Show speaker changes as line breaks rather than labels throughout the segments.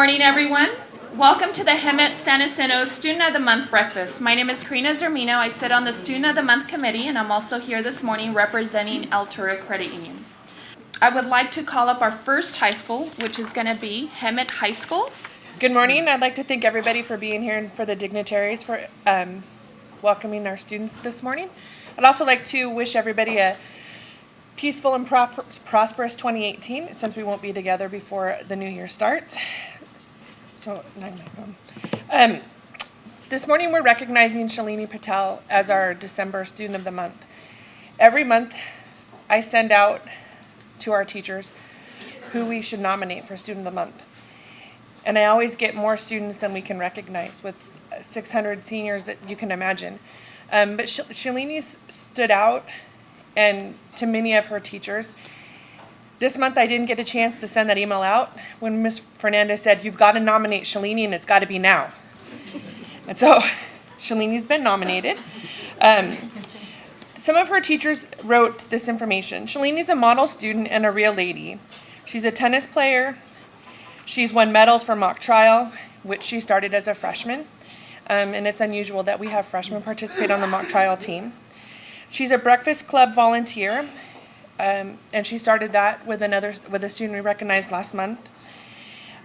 morning, everyone. Welcome to the Hemet San Jacinto Student of the Month breakfast. My name is Karina Zermino. I sit on the Student of the Month committee, and I'm also here this morning representing Altura Credit Union. I would like to call up our first high school, which is going to be Hemet High School.
Good morning. I'd like to thank everybody for being here and for the dignitaries for welcoming our students this morning. I'd also like to wish everybody a peaceful and prosperous 2018, since we won't be together before the new year starts. So, this morning we're recognizing Shalini Patel as our December Student of the Month. Every month I send out to our teachers who we should nominate for Student of the Month. And I always get more students than we can recognize, with 600 seniors that you can imagine. But Shalini stood out, and to many of her teachers. This month I didn't get a chance to send that email out when Ms. Fernandez said, "You've got to nominate Shalini and it's got to be now." And so Shalini's been nominated. Some of her teachers wrote this information. Shalini's a model student and a real lady. She's a tennis player. She's won medals for mock trial, which she started as a freshman. And it's unusual that we have freshmen participate on the mock trial team. She's a Breakfast Club volunteer, and she started that with a student we recognized last month.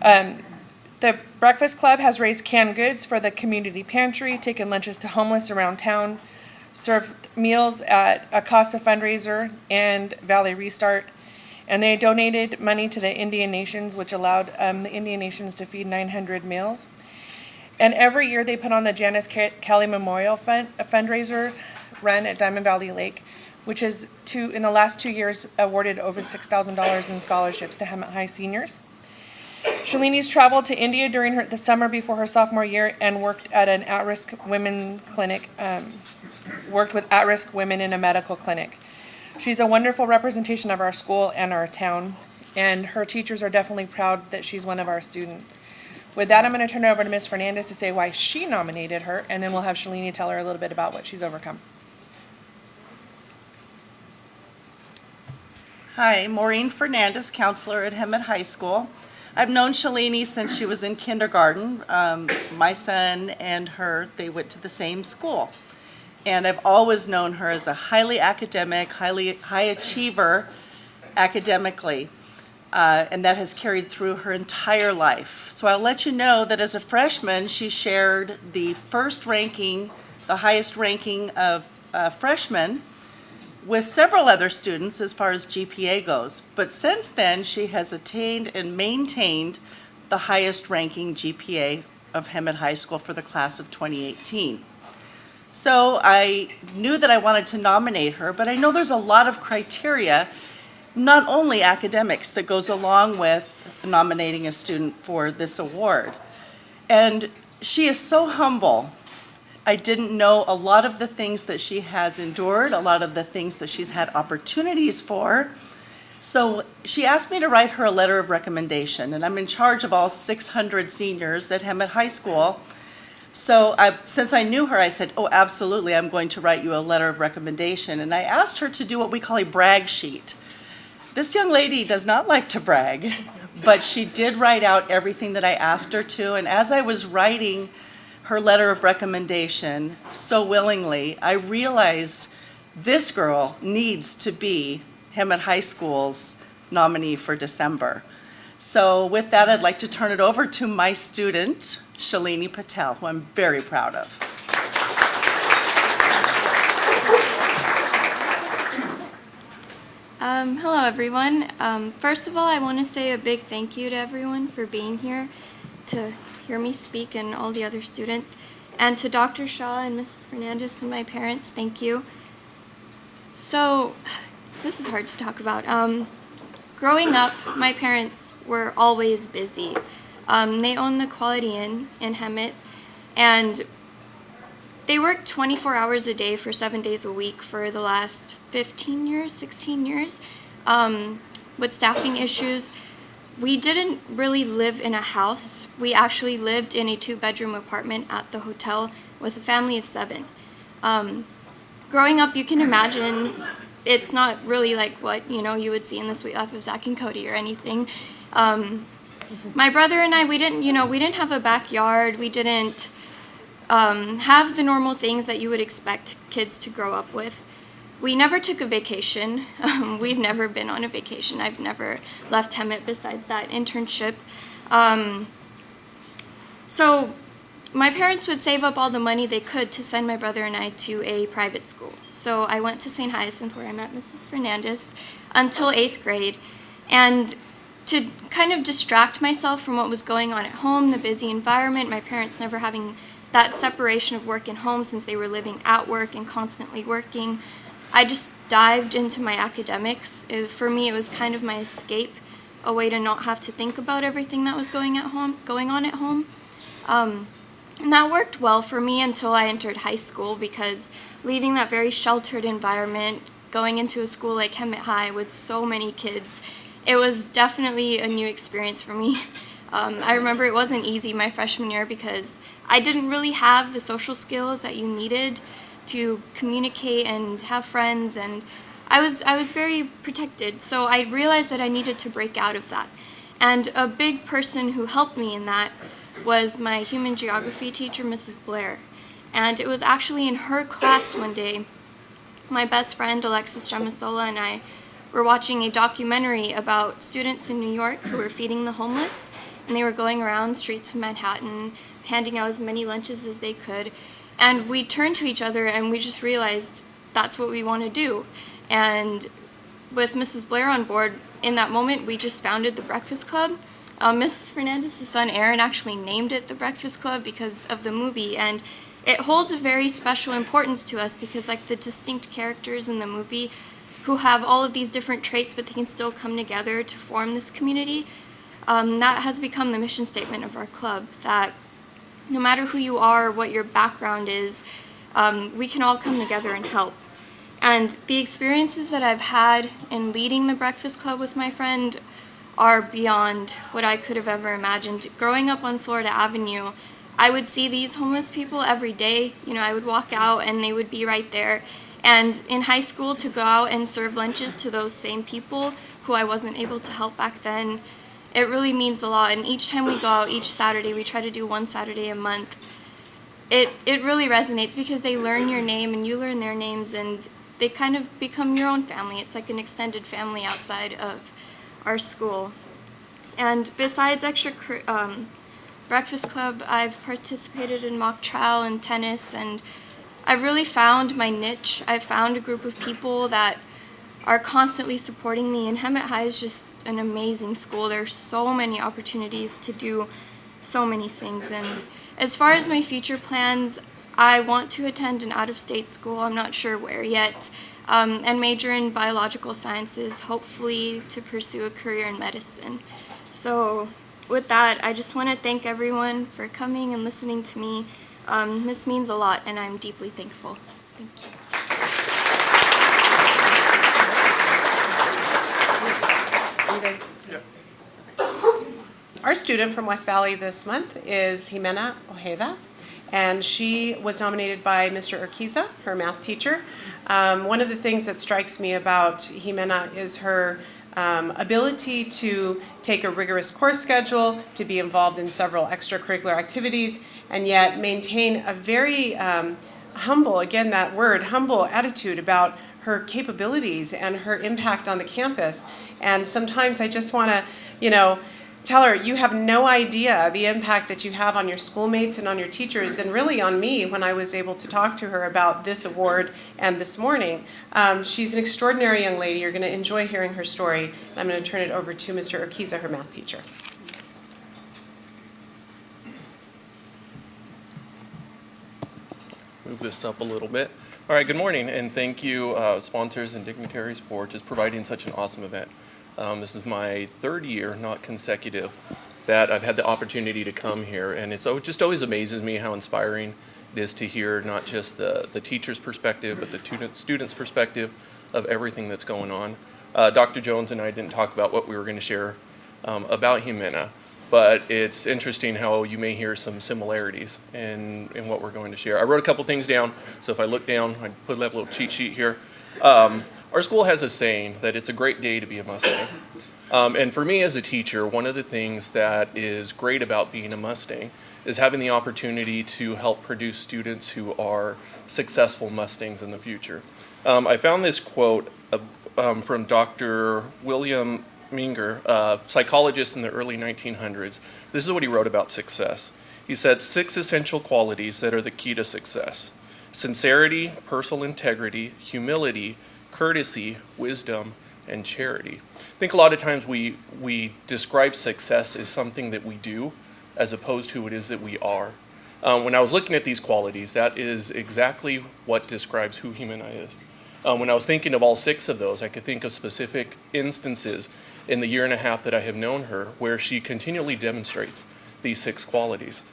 The Breakfast Club has raised canned goods for the community pantry, taken lunches to homeless around town, served meals at a CASA fundraiser and Valley Restart, and they donated money to the Indian Nations, which allowed the Indian Nations to feed 900 meals. And every year they put on the Janice Kelly Memorial a fundraiser run at Diamond Valley Lake, which is in the last 2 years awarded over $6,000 in scholarships to Hemet High seniors. Shalini's traveled to India during the summer before her sophomore year and worked at an at-risk women clinic, worked with at-risk women in a medical clinic. She's a wonderful representation of our school and our town, and her teachers are definitely proud that she's one of our students. With that, I'm going to turn it over to Ms. Fernandez to say why she nominated her, and then we'll have Shalini tell her a little bit about what she's overcome.
Hi, Maureen Fernandez, counselor at Hemet High School. I've known Shalini since she was in kindergarten. My son and her, they went to the same school. And I've always known her as a highly academic, high achiever academically. And that has carried through her entire life. So I'll let you know that as a freshman, she shared the highest ranking of freshmen with several other students as far as GPA goes. But since then, she has attained and maintained the highest ranking GPA of Hemet High School for the class of 2018. So I knew that I wanted to nominate her, but I know there's a lot of criteria, not only academics, that goes along with nominating a student for this award. And she is so humble. I didn't know a lot of the things that she has endured, a lot of the things that she's had opportunities for. So she asked me to write her a letter of recommendation, and I'm in charge of all 600 seniors at Hemet High School. So since I knew her, I said, "Oh, absolutely, I'm going to write you a letter of recommendation." And I asked her to do what we call a brag sheet. This young lady does not like to brag, but she did write out everything that I asked her to. And as I was writing her letter of recommendation so willingly, I realized this girl needs to be Hemet High School's nominee for December. So with that, I'd like to turn it over to my student, Shalini Patel, who I'm very proud of.
Hello, everyone. First of all, I want to say a big thank you to everyone for being here to hear me speak, and all the other students. And to Dr. Shaw and Mrs. Fernandez and my parents, thank you. So, this is hard to talk about. Growing up, my parents were always busy. They own the Quality Inn in Hemet, and they worked 24 hours a day for 7 days a week for the last 15 years, 16 years. With staffing issues, we didn't really live in a house. We actually lived in a 2-bedroom apartment at the hotel with a family of 7. Growing up, you can imagine it's not really like what you would see in The Sweet Life of Zach and Cody or anything. My brother and I, we didn't have a backyard. We didn't have the normal things that you would expect kids to grow up with. We never took a vacation. We've never been on a vacation. I've never left Hemet besides that internship. So my parents would save up all the money they could to send my brother and I to a private school. So I went to St. Hyacinth, where I met Mrs. Fernandez, until 8th grade. And to kind of distract myself from what was going on at home, the busy environment, my parents never having that separation of work and home since they were living at work and constantly working, I just dived into my academics. For me, it was kind of my escape, a way to not have to think about everything that was going on at home. And that worked well for me until I entered high school, because leaving that very sheltered environment, going into a school like Hemet High with so many kids, it was definitely a new experience for me. I remember it wasn't easy my freshman year because I didn't really have the social skills that you needed to communicate and have friends, and I was very protected. So I realized that I needed to break out of that. And a big person who helped me in that was my human geography teacher, Mrs. Blair. And it was actually in her class one day, my best friend Alexis Jamasola and I were watching a documentary about students in New York who were feeding the homeless, and they were going around streets of Manhattan handing out as many lunches as they could. And we turned to each other and we just realized that's what we want to do. And with Mrs. Blair on board, in that moment, we just founded the Breakfast Club. Mrs. Fernandez's son Aaron actually named it the Breakfast Club because of the movie, and it holds a very special importance to us because, like, the distinct characters in the movie who have all of these different traits but they can still come together to form this community, that has become the mission statement of our club, that no matter who you are or what your background is, we can all come together and help. And the experiences that I've had in leading the Breakfast Club with my friend are beyond what I could have ever imagined. Growing up on Florida Avenue, I would see these homeless people every day. You know, I would walk out and they would be right there. And in high school, to go out and serve lunches to those same people who I wasn't able to help back then, it really means a lot. And each time we go out, each Saturday, we try to do one Saturday a month, it really resonates because they learn your name and you learn their names, and they kind of become your own family. It's like an extended family outside of our school. And besides Breakfast Club, I've participated in mock trial and tennis, and I've really found my niche. I've found a group of people that are constantly supporting me, and Hemet High is just an amazing school. There's so many opportunities to do so many things. And as far as my future plans, I want to attend an out-of-state school. I'm not sure where yet, and major in biological sciences, hopefully to pursue a career in medicine. So with that, I just want to thank everyone for coming and listening to me. This means a lot, and I'm deeply thankful. Thank you.
Our student from West Valley this month is Jimena Ojeda, and she was nominated by Mr. Urquiza, her math teacher. One of the things that strikes me about Jimena is her ability to take a rigorous course schedule, to be involved in several extracurricular activities, and yet maintain a very humble, again that word, humble attitude about her capabilities and her impact on the campus. And sometimes I just want to, tell her, you have no idea the impact that you have on your schoolmates and on your teachers, and really on me when I was able to talk to her about this award and this morning. She's an extraordinary young lady. You're going to enjoy hearing her story. I'm going to turn it over to Mr. Urquiza, her math teacher.
Move this up a little bit. All right, good morning, and thank you, sponsors and dignitaries, for just providing such an awesome event. This is my third year, not consecutive, that I've had the opportunity to come here, and it just always amazes me how inspiring it is to hear not just the teacher's perspective, but the student's perspective of everything that's going on. Dr. Jones and I didn't talk about what we were going to share about Jimena, but it's interesting how you may hear some similarities in what we're going to share. I wrote a couple things down, so if I look down, I have a little cheat sheet here. Our school has a saying that it's a great day to be a Mustang. And for me as a teacher, one of the things that is great about being a Mustang is having the opportunity to help produce students who are successful Mustangs in the future. I found this quote from Dr. William Menger, a psychologist in the early 1900s. This is what he wrote about success. He said, 6 essential qualities that are the key to success: sincerity, personal integrity, humility, courtesy, wisdom, and charity. I think a lot of times we describe success as something that we do as opposed to who it is that we are. When I was looking at these qualities, that is exactly what describes who Jimena is. When I was thinking of all 6 of those, I could think of specific instances in the year and a half that I have known her where she continually demonstrates these 6 qualities.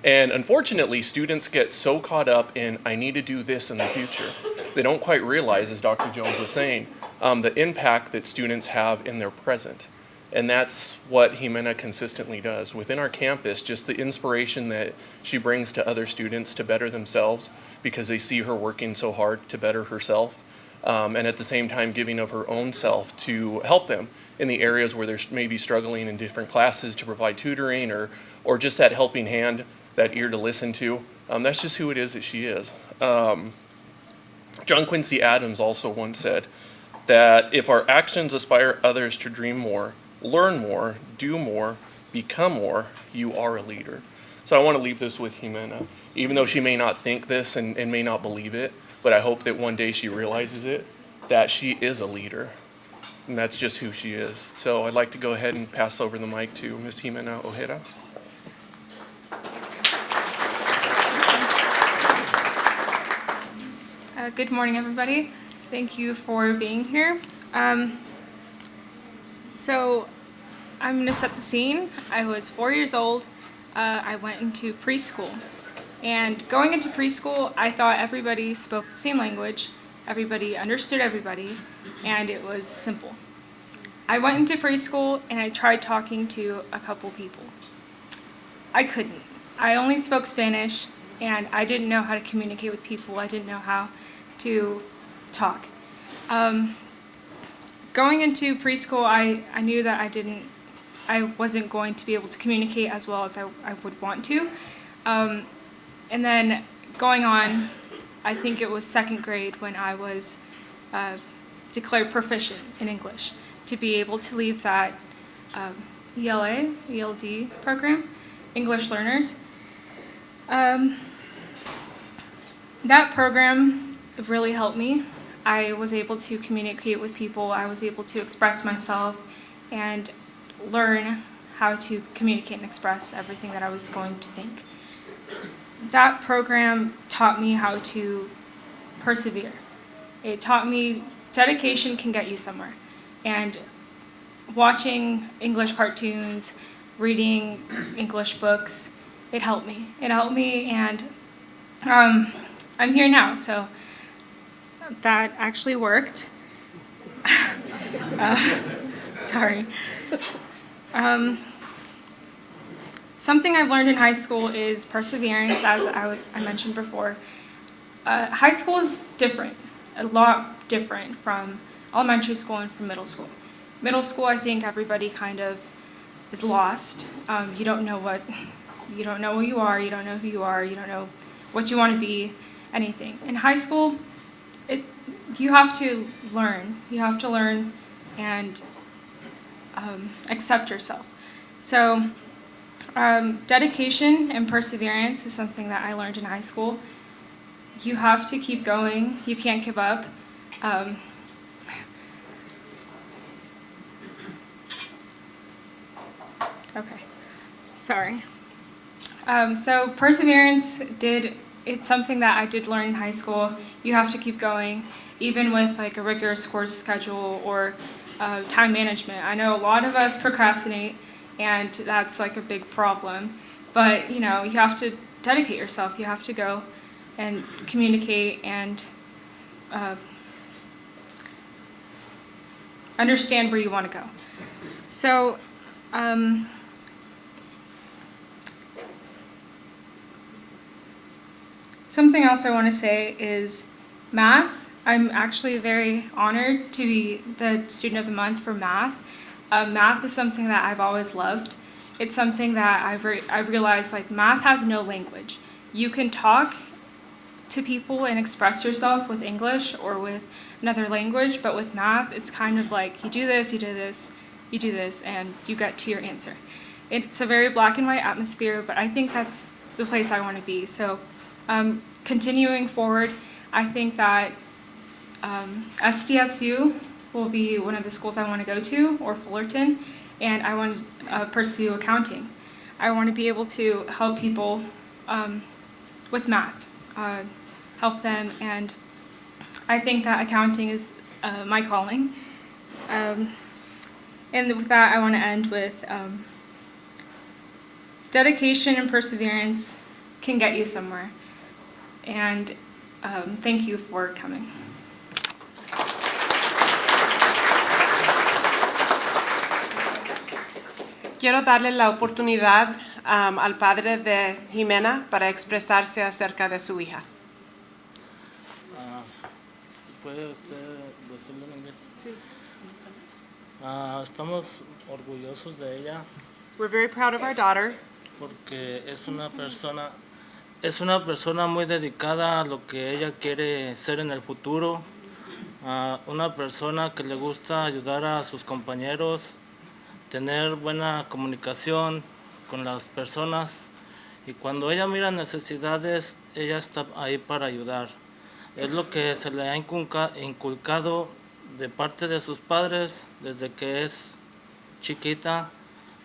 And unfortunately, students get so caught up in, I need to do this in the future. They don't quite realize, as Dr. Jones was saying, the impact that students have in their present. And that's what Jimena consistently does. Within our campus, just the inspiration that she brings to other students to better themselves because they see her working so hard to better herself, and at the same time giving of her own self to help them in the areas where they're maybe struggling in different classes to provide tutoring or just that helping hand, that ear to listen to. That's just who it is that she is. John Quincy Adams also once said that if our actions inspire others to dream more, learn more, do more, become more, you are a leader. So I want to leave this with Jimena. Even though she may not think this and may not believe it, but I hope that one day she realizes it, that she is a leader. And that's just who she is. So I'd like to go ahead and pass over the mic to Ms. Jimena Ojeda.
Good morning, everybody. Thank you for being here. So I'm going to set the scene. I was 4 years old. I went into preschool. And going into preschool, I thought everybody spoke the same language, everybody understood everybody, and it was simple. I went into preschool and I tried talking to a couple people. I couldn't. I only spoke Spanish, and I didn't know how to communicate with people. I didn't know how to talk. Going into preschool, I knew that I wasn't going to be able to communicate as well as I would want to. And then going on, I think it was 2nd grade when I was declared proficient in English, to be able to leave that ELD program, English Learners. That program really helped me. I was able to communicate with people. I was able to express myself and learn how to communicate and express everything that I was going to think. That program taught me how to persevere. It taught me dedication can get you somewhere. And watching English cartoons, reading English books, it helped me. It helped me, and I'm here now, so that actually worked. Sorry. Something I've learned in high school is perseverance, as I mentioned before. High school is different, a lot different from elementary school and from middle school. Middle school, I think everybody kind of is lost. You don't know who you are, you don't know who you are, you don't know what you want to be, anything. In high school, you have to learn. You have to learn and accept yourself. So dedication and perseverance is something that I learned in high school. You have to keep going. You can't give up. Okay, sorry. So perseverance it's something that I did learn in high school. You have to keep going, even with like a rigorous course schedule or time management. I know a lot of us procrastinate, and that's like a big problem. But you have to dedicate yourself. You have to go and communicate and understand where you want to go. So something else I want to say is Math, I'm actually very honored to be the Student of the Month for math. Math is something that I've always loved. It's something that I've realized, like, math has no language. You can talk to people and express yourself with English or with another language, but with math, it's kind of like you do this, you do this, you do this, and you get to your answer. It's a very black and white atmosphere, but I think that's the place I want to be. So continuing forward, I think that SDSU will be one of the schools I want to go to, or Fullerton, and I want to pursue accounting. I want to be able to help people with math, help them, and I think that accounting is my calling. And with that, I want to end with dedication and perseverance can get you somewhere. And thank you for coming.
Quiero darle la oportunidad al padre de Jimena para expresarse acerca de su hija.
¿Puede usted decirlo en inglés? Sí. Estamos orgullosos de ella
We're very proud of our daughter
porque es una persona muy dedicada a lo que ella quiere ser en el futuro. Una persona que le gusta ayudar a sus compañeros, tener buena comunicación con las personas, y cuando ella mira necesidades, ella está ahí para ayudar. Es lo que se le ha inculcado de parte de sus padres desde que es chiquita,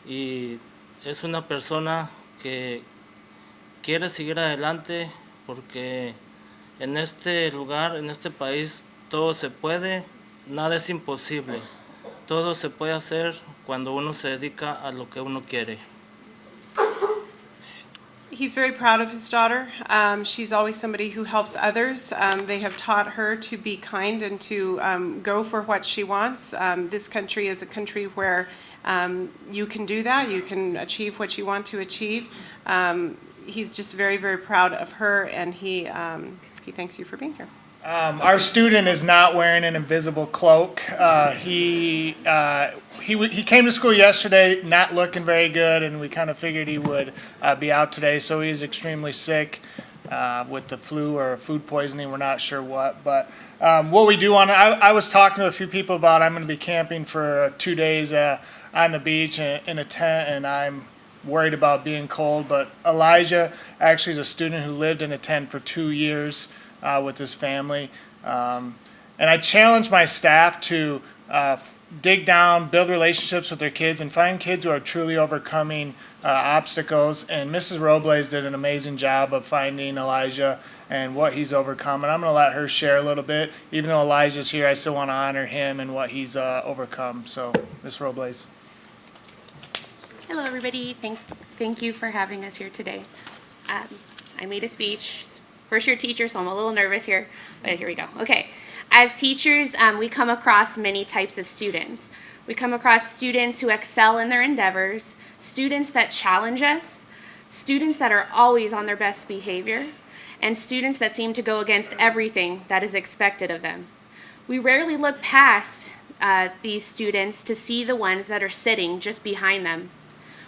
y es una persona que quiere seguir adelante porque en este lugar, en este país, todo se puede, nada es imposible. Todo se puede hacer cuando uno se dedica a lo que uno quiere.
He's very proud of his daughter. She's always somebody who helps others. They have taught her to be kind and to go for what she wants. This country is a country where you can do that. You can achieve what you want to achieve. He's just very, very proud of her, and he thanks you for being here.
Our student is not wearing an invisible cloak. He came to school yesterday not looking very good, and we kind of figured he would be out today. So he's extremely sick with the flu or food poisoning. We're not sure what. But what we do want to, I was talking to a few people about I'm going to be camping for 2 days on the beach in a tent, and I'm worried about being cold. But Elijah actually is a student who lived in a tent for 2 years with his family. And I challenge my staff to dig down, build relationships with their kids, and find kids who are truly overcoming obstacles. And Mrs. Robles did an amazing job of finding Elijah and what he's overcome. And I'm going to let her share a little bit. Even though Elijah's here, I still want to honor him and what he's overcome. So, Ms. Robles.
Hello, everybody. Thank you for having us here today. I made a speech. First-year teacher, so I'm a little nervous here, but here we go. Okay. As teachers, we come across many types of students. We come across students who excel in their endeavors, students that challenge us, students that are always on their best behavior, and students that seem to go against everything that is expected of them. We rarely look past these students to see the ones that are sitting just behind them.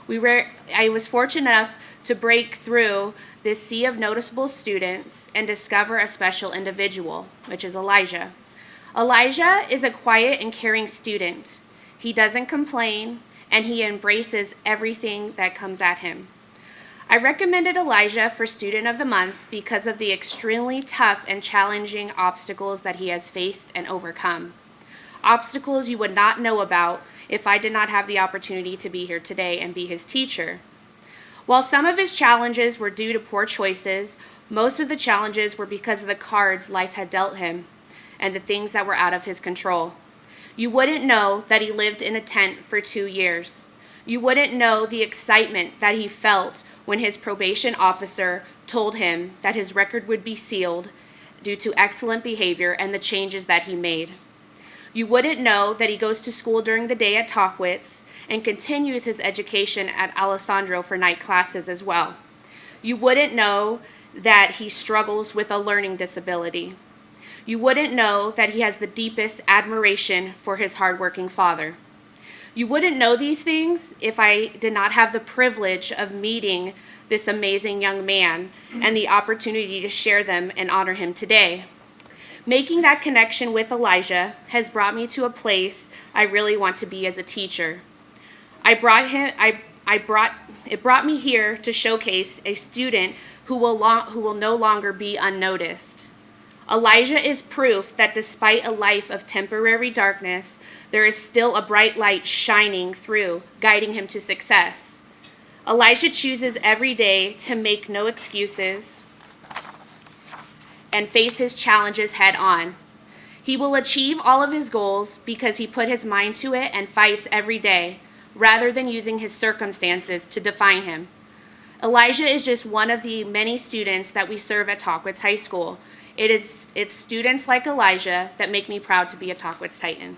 I was fortunate enough to break through this sea of noticeable students and discover a special individual, which is Elijah. Elijah is a quiet and caring student. He doesn't complain, and he embraces everything that comes at him. I recommended Elijah for Student of the Month because of the extremely tough and challenging obstacles that he has faced and overcome. Obstacles you would not know about if I did not have the opportunity to be here today and be his teacher. While some of his challenges were due to poor choices, most of the challenges were because of the cards life had dealt him and the things that were out of his control. You wouldn't know that he lived in a tent for 2 years. You wouldn't know the excitement that he felt when his probation officer told him that his record would be sealed due to excellent behavior and the changes that he made. You wouldn't know that he goes to school during the day at Talkwitz and continues his education at Alessandro for night classes as well. You wouldn't know that he struggles with a learning disability. You wouldn't know that he has the deepest admiration for his hardworking father. You wouldn't know these things if I did not have the privilege of meeting this amazing young man and the opportunity to share them and honor him today. Making that connection with Elijah has brought me to a place I really want to be as a teacher. It brought me here to showcase a student who will no longer be unnoticed. Elijah is proof that despite a life of temporary darkness, there is still a bright light shining through, guiding him to success. Elijah chooses every day to make no excuses and face his challenges head on. He will achieve all of his goals because he put his mind to it and fights every day, rather than using his circumstances to define him. Elijah is just one of the many students that we serve at Tahquitz High School. It's students like Elijah that make me proud to be a Tahquitz Titan.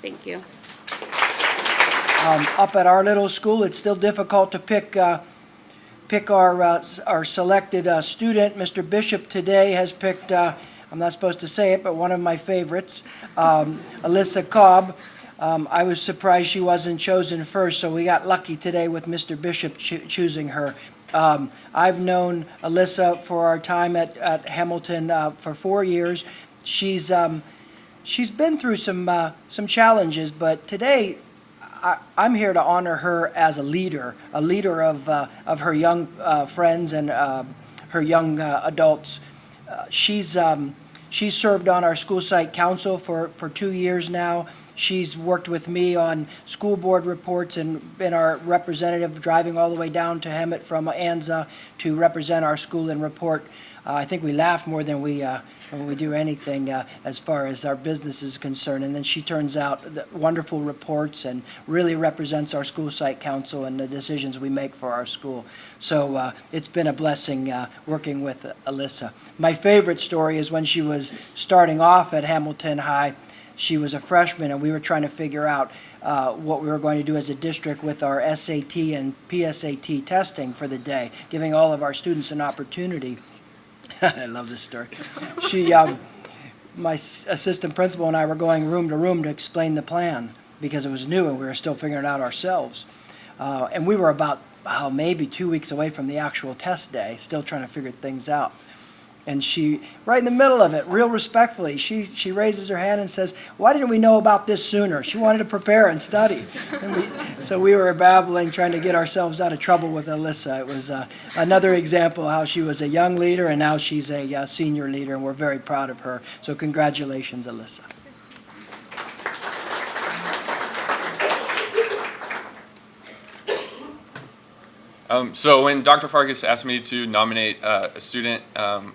Thank you.
Up at our little school, it's still difficult to pick our selected student. Mr. Bishop today has picked, I'm not supposed to say it, but one of my favorites, Alyssa Cobb. I was surprised she wasn't chosen first, so we got lucky today with Mr. Bishop choosing her. I've known Alyssa for our time at Hamilton for 4 years. She's been through some challenges, but today I'm here to honor her as a leader of her young friends and her young adults. She's served on our school site council for 2 years now. She's worked with me on school board reports and been our representative, driving all the way down to Hemet from Anza to represent our school and report. I think we laugh more than we do anything as far as our business is concerned. And then she turns out the wonderful reports and really represents our school site council and the decisions we make for our school. So it's been a blessing working with Alyssa. My favorite story is when she was starting off at Hamilton High. She was a freshman, and we were trying to figure out what we were going to do as a district with our SAT and PSAT testing for the day, giving all of our students an opportunity. I love this story. My assistant principal and I were going room to room to explain the plan because it was new and we were still figuring it out ourselves. And we were about maybe 2 weeks away from the actual test day, still trying to figure things out. And she, right in the middle of it, real respectfully, she raises her hand and says, "Why didn't we know about this sooner?" She wanted to prepare and study. So we were babbling, trying to get ourselves out of trouble with Alyssa. It was another example of how she was a young leader, and now she's a senior leader, and we're very proud of her. So congratulations, Alyssa.
So when Dr. Farkas asked me to nominate a student,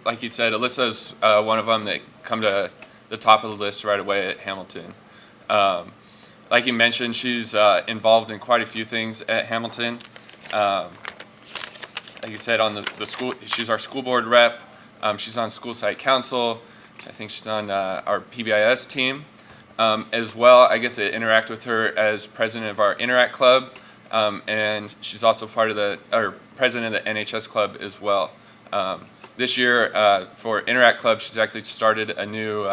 like he said, Alyssa's one of them that come to the top of the list right away at Hamilton. Like he mentioned, she's involved in quite a few things at Hamilton. Like he said, on the school, she's our school board rep. She's on school site council. I think she's on our PBIS team. As well, I get to interact with her as president of our Interact Club. And she's also president of the NHS Club as well. This year, for Interact Club, she's actually started a new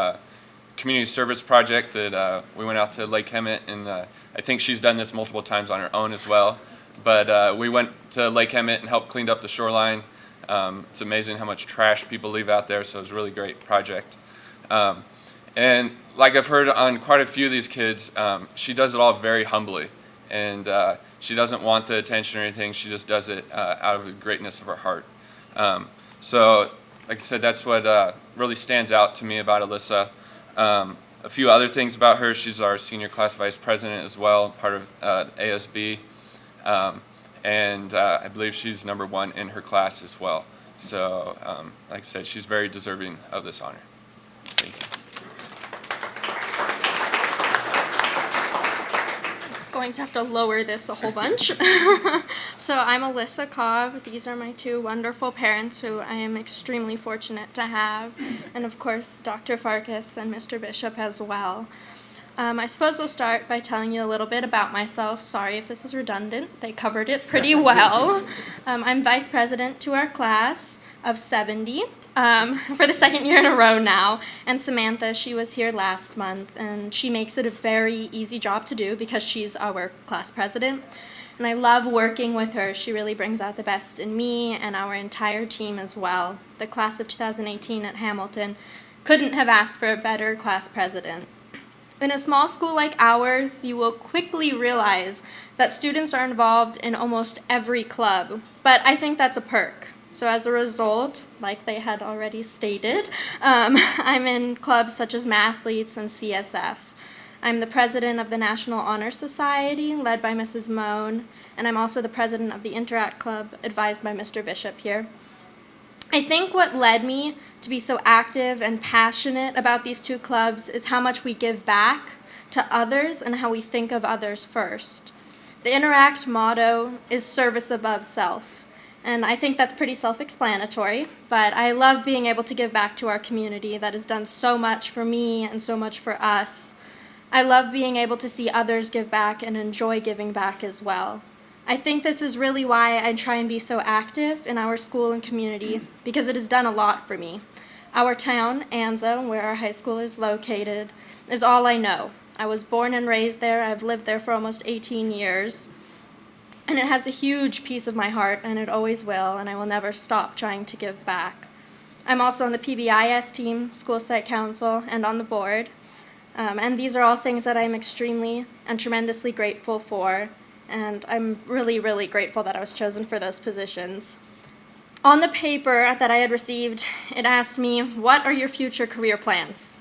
community service project that we went out to Lake Hemet, and I think she's done this multiple times on her own as well. But we went to Lake Hemet and helped clean up the shoreline. It's amazing how much trash people leave out there, so it was a really great project. And like I've heard on quite a few of these kids, she does it all very humbly. And she doesn't want the attention or anything. She just does it out of the greatness of her heart. So, like I said, that's what really stands out to me about Alyssa. A few other things about her: she's our senior class vice president as well, part of ASB, and I believe she's number 1 in her class as well. So, like I said, she's very deserving of this honor. Thank you.
Going to have to lower this a whole bunch. So I'm Alyssa Cobb. These are my 2 wonderful parents who I am extremely fortunate to have, and of course Dr. Farkas and Mr. Bishop as well. I suppose I'll start by telling you a little bit about myself. Sorry if this is redundant. They covered it pretty well. I'm vice president to our class of 70. for the second year in a row now. And Samantha, she was here last month, and she makes it a very easy job to do because she's our class president. And I love working with her. She really brings out the best in me and our entire team as well. The class of 2018 at Hamilton couldn't have asked for a better class president. In a small school like ours, you will quickly realize that students are involved in almost every club, but I think that's a perk. So as a result, like they had already stated, I'm in clubs such as Mathletes and CSF. I'm the president of the National Honor Society, led by Mrs. Moan, and I'm also the president of the Interact Club, advised by Mr. Bishop here. I think what led me to be so active and passionate about these two clubs is how much we give back to others and how we think of others first. The Interact motto is service above self. And I think that's pretty self-explanatory, but I love being able to give back to our community that has done so much for me and so much for us. I love being able to see others give back and enjoy giving back as well. I think this is really why I try and be so active in our school and community, because it has done a lot for me. Our town, Anza, where our high school is located, is all I know. I was born and raised there. I've lived there for almost 18 years. And it has a huge piece of my heart, and it always will, and I will never stop trying to give back. I'm also on the PBIS team, School Site Council, and on the board. And these are all things that I'm extremely and tremendously grateful for, and I'm really, really grateful that I was chosen for those positions. On the paper that I had received, it asked me, what are your future career plans?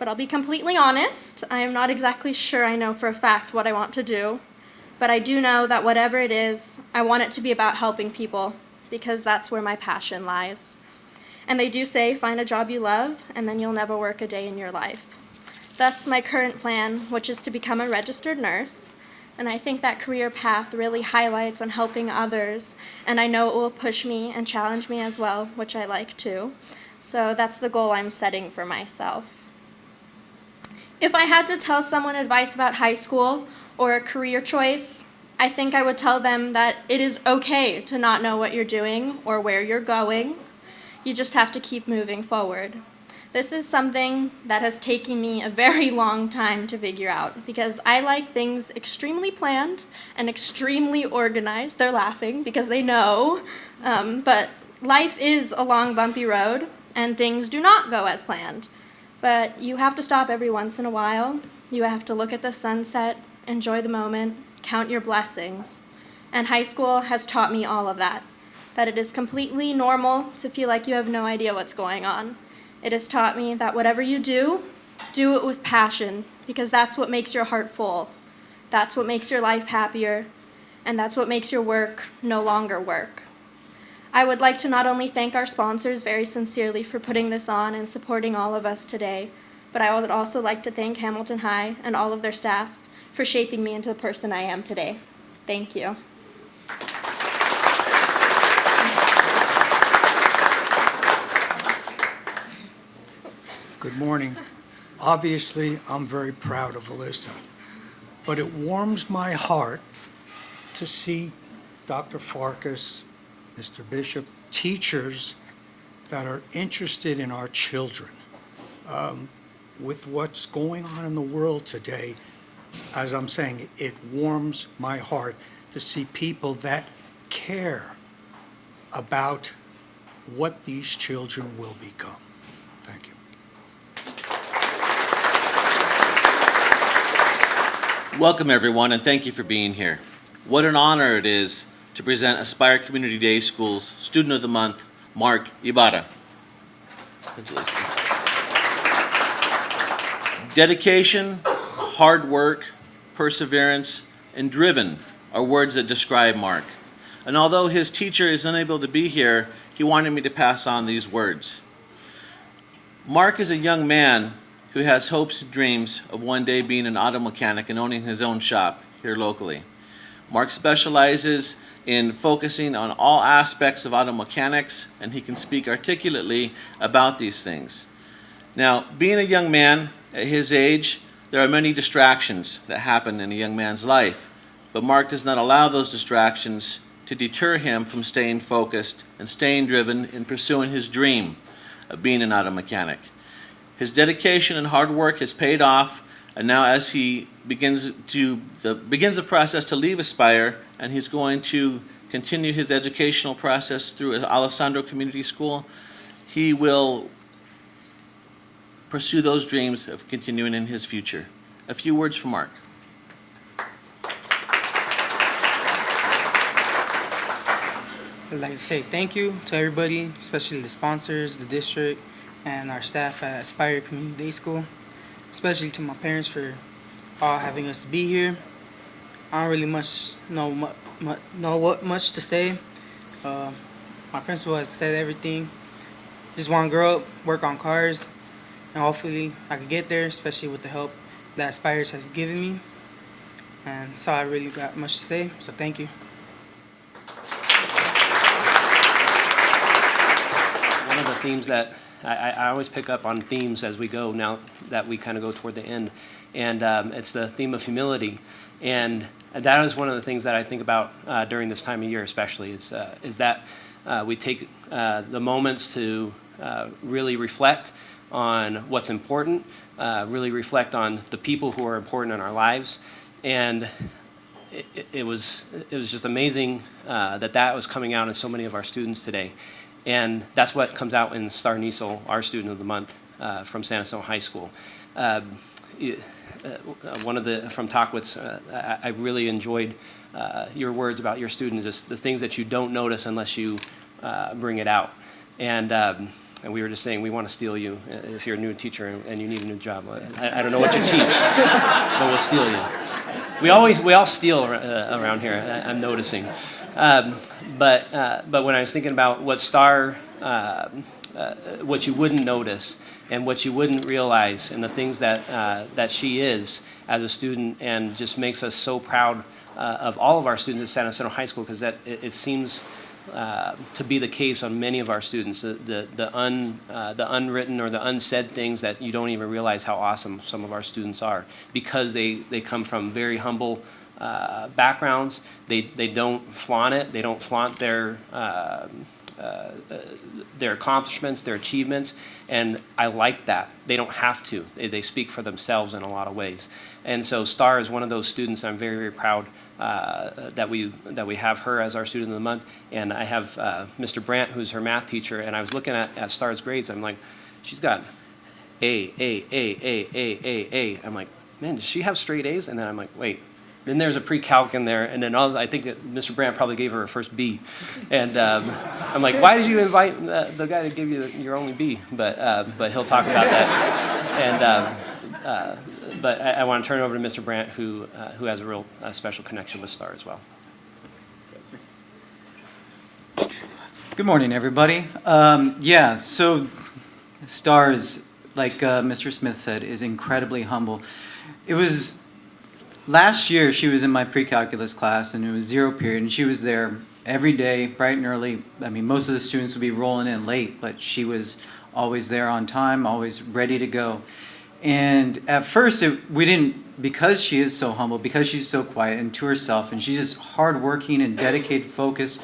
But I'll be completely honest, I am not exactly sure I know for a fact what I want to do. But I do know that whatever it is, I want it to be about helping people, because that's where my passion lies. And they do say, find a job you love, and then you'll never work a day in your life. Thus, my current plan, which is to become a registered nurse, and I think that career path really highlights on helping others, and I know it will push me and challenge me as well, which I like too. So that's the goal I'm setting for myself. If I had to tell someone advice about high school, or a career choice, I think I would tell them that it is okay to not know what you're doing or where you're going. You just have to keep moving forward. This is something that has taken me a very long time to figure out because I like things extremely planned and extremely organized. They're laughing because they know, but life is a long, bumpy road and things do not go as planned. But you have to stop every once in a while. You have to look at the sunset, enjoy the moment, count your blessings. And high school has taught me all of that it is completely normal to feel like you have no idea what's going on. It has taught me that whatever you do it with passion, because that's what makes your heart full. That's what makes your life happier, and that's what makes your work no longer work. I would like to not only thank our sponsors very sincerely for putting this on and supporting all of us today, but I would also like to thank Hamilton High and all of their staff for shaping me into the person I am today. Thank you.
Good morning. Obviously, I'm very proud of Alyssa, but it warms my heart to see Dr. Farkas, Mr. Bishop, teachers that are interested in our children. With what's going on in the world today, as I'm saying, it warms my heart to see people that care about what these children will become. Thank you.
Welcome, everyone, and thank you for being here. What an honor it is to present Aspire Community Day School's Student of the Month, Mark Ibarra. Congratulations. Dedication, hard work, perseverance, and driven are words that describe Mark. And although his teacher is unable to be here, he wanted me to pass on these words. Mark is a young man who has hopes and dreams of one day being an auto mechanic and owning his own shop here locally. Mark specializes in focusing on all aspects of auto mechanics, and he can speak articulately about these things. Now, being a young man at his age, there are many distractions that happen in a young man's life, but Mark does not allow those distractions to deter him from staying focused and staying driven in pursuing his dream of being an auto mechanic. His dedication and hard work has paid off, and now as he begins the process to leave Aspire, and he's going to continue his educational process through Alessandro Community School, he will pursue those dreams of continuing in his future. A few words from Mark.
I'd like to say thank you to everybody, especially the sponsors, the district, and our staff at Aspire Community Day School, especially to my parents for all having us to be here. I don't really know what much to say. My principal has said everything. Just want to grow up, work on cars, and hopefully I could get there, especially with the help that Aspires has given me. And so I really got much to say, so thank you.
One of the themes that I always pick up on themes as we go now that we kind of go toward the end, and it's the theme of humility. And that is one of the things that I think about during this time of year especially, is that we take the moments to really reflect on what's important, really reflect on the people who are important in our lives. And it was just amazing that was coming out in so many of our students today. And that's what comes out in Star Niesel, our student of the month from San Jacinto High School. One of the, from Talkwitz, I really enjoyed your words about your students, just the things that you don't notice unless you bring it out. And we were just saying, we want to steal you if you're a new teacher and you need a new job. I don't know what you teach, but we'll steal you. We all steal around here, I'm noticing. But when I was thinking about what Star, what you wouldn't notice and what you wouldn't realize, and the things that she is as a student, and just makes us so proud of all of our students at San Jacinto High School, because it seems to be the case on many of our students, the unwritten or the unsaid things that you don't even realize how awesome some of our students are, because they come from very humble backgrounds. They don't flaunt it. They don't flaunt their accomplishments, their achievements, and I like that. They don't have to. They speak for themselves in a lot of ways. And so Star is one of those students. I'm very, very proud that we have her as our student of the month. And I have Mr. Brandt, who's her math teacher, and I was looking at Star's grades. I'm like, she's got A. I'm like, man, does she have straight A's? And then I'm like, wait. Then there's a pre-calc in there, and then I think that Mr. Brandt probably gave her first B. And I'm like, why did you invite the guy to give you your only B? But he'll talk about that. And but I want to turn it over to Mr. Brandt, who has a real special connection with Star as well.
Good morning, everybody. Yeah, so Star is, like Mr. Smith said, is incredibly humble. It was last year she was in my pre-calculus class, and it was zero period, and she was there every day, bright and early. I mean, most of the students would be rolling in late, but she was always there on time, always ready to go. And at first, we didn't, because she is so humble, because she's so quiet and to herself, and she's just hardworking and dedicated, focused,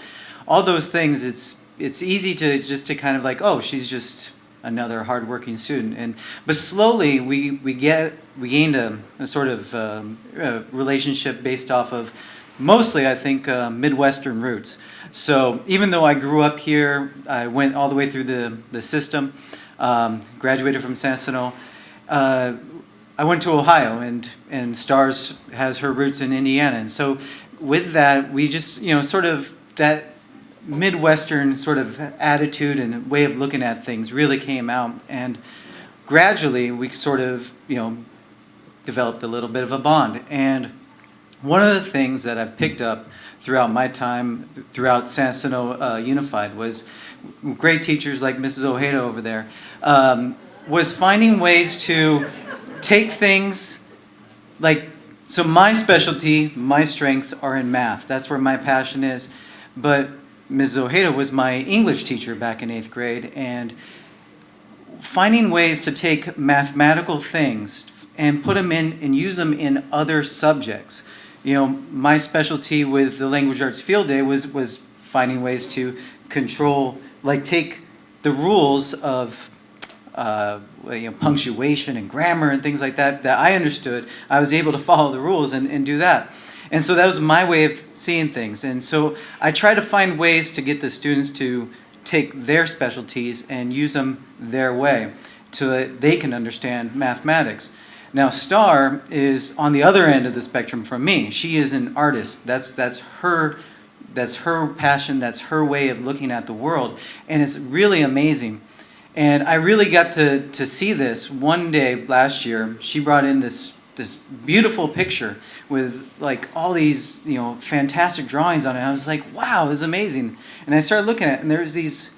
all those things, it's easy to just to kind of like, oh, she's just another hardworking student. But slowly we gained a sort of relationship based off of mostly, I think, Midwestern roots. So even though I grew up here, I went all the way through the system, graduated from San Jacinto. I went to Ohio, and Stars has her roots in Indiana. And so with that, we just, sort of that Midwestern sort of attitude and way of looking at things really came out. And gradually, we sort of, developed a little bit of a bond. And one of the things that I've picked up throughout my time throughout San Jacinto Unified was great teachers like Mrs. Ojeda over there, was finding ways to take things like, so my specialty, my strengths are in math. That's where my passion is. But Mrs. Ojeda was my English teacher back in 8th grade, and finding ways to take mathematical things and put them in and use them in other subjects. My specialty with the Language Arts Field Day was finding ways to control, like take the rules of punctuation and grammar and things like that I understood, I was able to follow the rules and do that. And so that was my way of seeing things. And so I try to find ways to get the students to take their specialties and use them their way so that they can understand mathematics. Now, Star is on the other end of the spectrum from me. She is an artist. That's her passion. That's her way of looking at the world. And it's really amazing. And I really got to see this one day last year. She brought in this beautiful picture with like all these fantastic drawings on it. I was like, wow, this is amazing. And I started looking at it, and there's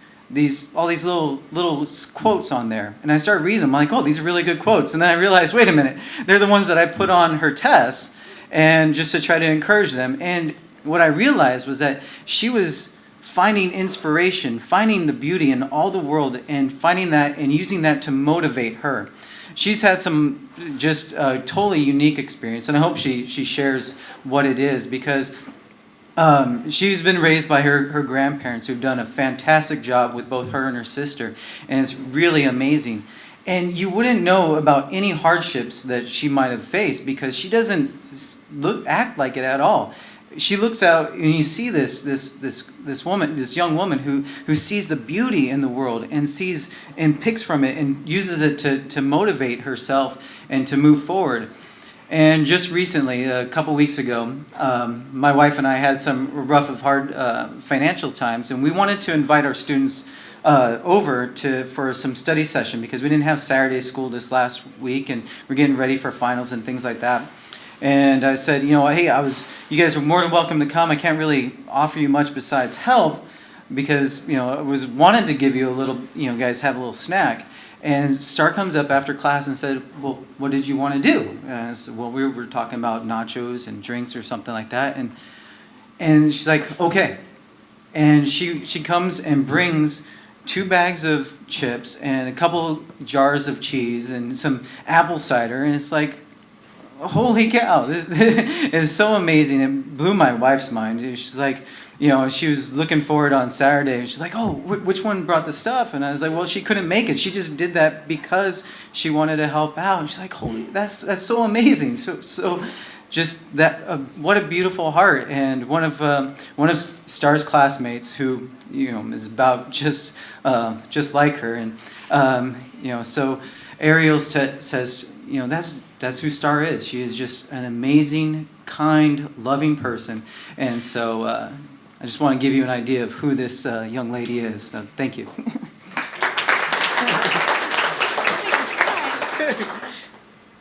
all these little quotes on there. And I started reading them. I'm like, oh, these are really good quotes. And then I realized, wait a minute, they're the ones that I put on her tests and just to try to encourage them. And what I realized was that she was finding inspiration, finding the beauty in all the world, and finding that and using that to motivate her. She's had some just totally unique experience, and I hope she shares what it is, because she's been raised by her grandparents who've done a fantastic job with both her and her sister, and it's really amazing. And you wouldn't know about any hardships that she might have faced because she doesn't act like it at all. She looks out and you see this young woman who sees the beauty in the world and sees and picks from it and uses it to motivate herself and to move forward. And just recently, a couple weeks ago, my wife and I had some rough of hard financial times, and we wanted to invite our students over for some study session because we didn't have Saturday school this last week, and we're getting ready for finals and things like that. And I said, hey, you guys are more than welcome to come. I can't really offer you much besides help because, I wanted to give you a little, guys have a little snack. And Star comes up after class and said, well, what did you want to do? And I said, well, we were talking about nachos and drinks or something like that. And she's like, okay. And she comes and brings 2 bags of chips and a couple jars of cheese and some apple cider. And it's like, holy cow, this is so amazing. It blew my wife's mind. She's like, she was looking forward on Saturday, and she's like, oh, which one brought the stuff? And I was like, well, she couldn't make it. She just did that because she wanted to help out. And she's like, holy, that's so amazing. So just that, what a beautiful heart. And one of Star's classmates who, is about just like her. And, so Ariel says, that's who Star is. She is just an amazing, kind, loving person. And so I just want to give you an idea of who this young lady is. So thank you.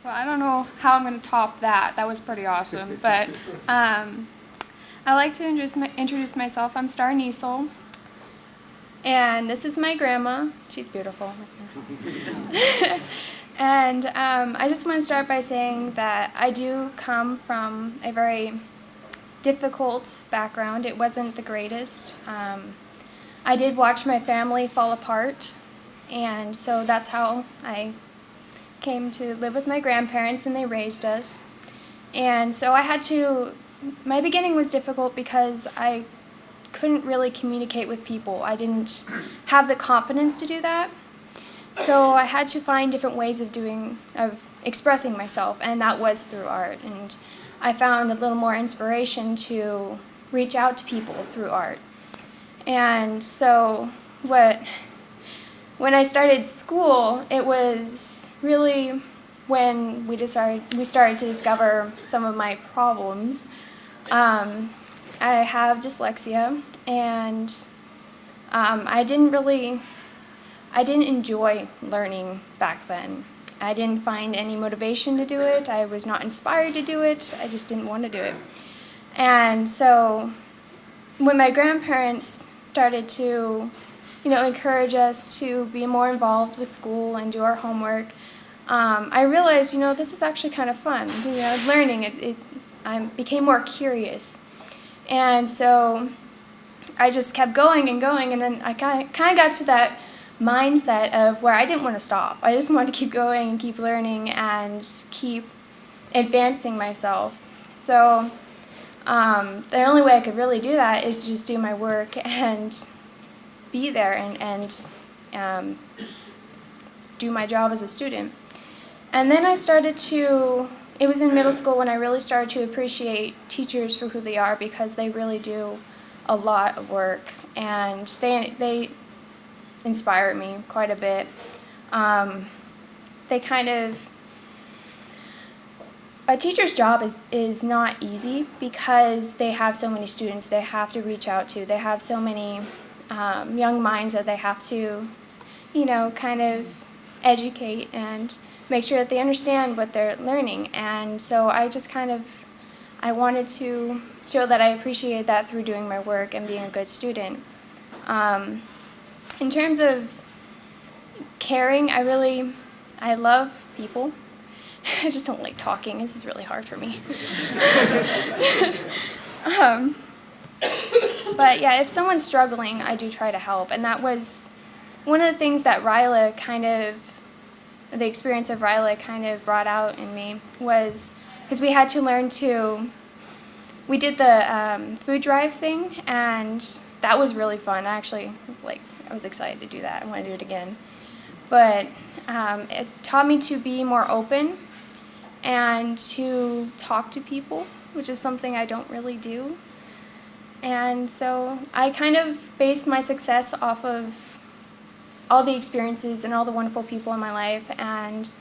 Well, I don't know how I'm going to top that. That was pretty awesome. But I'd like to introduce myself. I'm Star Niesel. And this is my grandma. She's beautiful. And I just want to start by saying that I do come from a very difficult background. It wasn't the greatest. I did watch my family fall apart, and so that's how I came to live with my grandparents, and they raised us. And so my beginning was difficult because I couldn't really communicate with people. I didn't have the confidence to do that. So I had to find different ways of expressing myself, and that was through art. And I found a little more inspiration to reach out to people through art. And so when I started school, it was really when we started to discover some of my problems. I have dyslexia, and I didn't enjoy learning back then. I didn't find any motivation to do it. I was not inspired to do it. I just didn't want to do it. And so when my grandparents started to, encourage us to be more involved with school and do our homework, I realized, this is actually kind of fun. Learning, I became more curious. And so I just kept going and going, and then I kind of got to that mindset of where I didn't want to stop. I just wanted to keep going and keep learning and keep advancing myself. So the only way I could really do that is to just do my work and be there and do my job as a student. And then it was in middle school when I really started to appreciate teachers for who they are, because they really do a lot of work, and they inspire me quite a bit. A teacher's job is not easy because they have so many students they have to reach out to. They have so many young minds that they have to, kind of educate and make sure that they understand what they're learning. And so I wanted to show that I appreciate that through doing my work and being a good student. In terms of caring, I love people. I just don't like talking. This is really hard for me. But yeah, if someone's struggling, I do try to help. And that was one of the things that the experience of Ryla kind of brought out in me, was because we had to learn we did the food drive thing, and that was really fun. I was excited to do that. I want to do it again. But it taught me to be more open and to talk to people, which is something I don't really do. And so I kind of based my success off of all the experiences and all the wonderful people in my life. And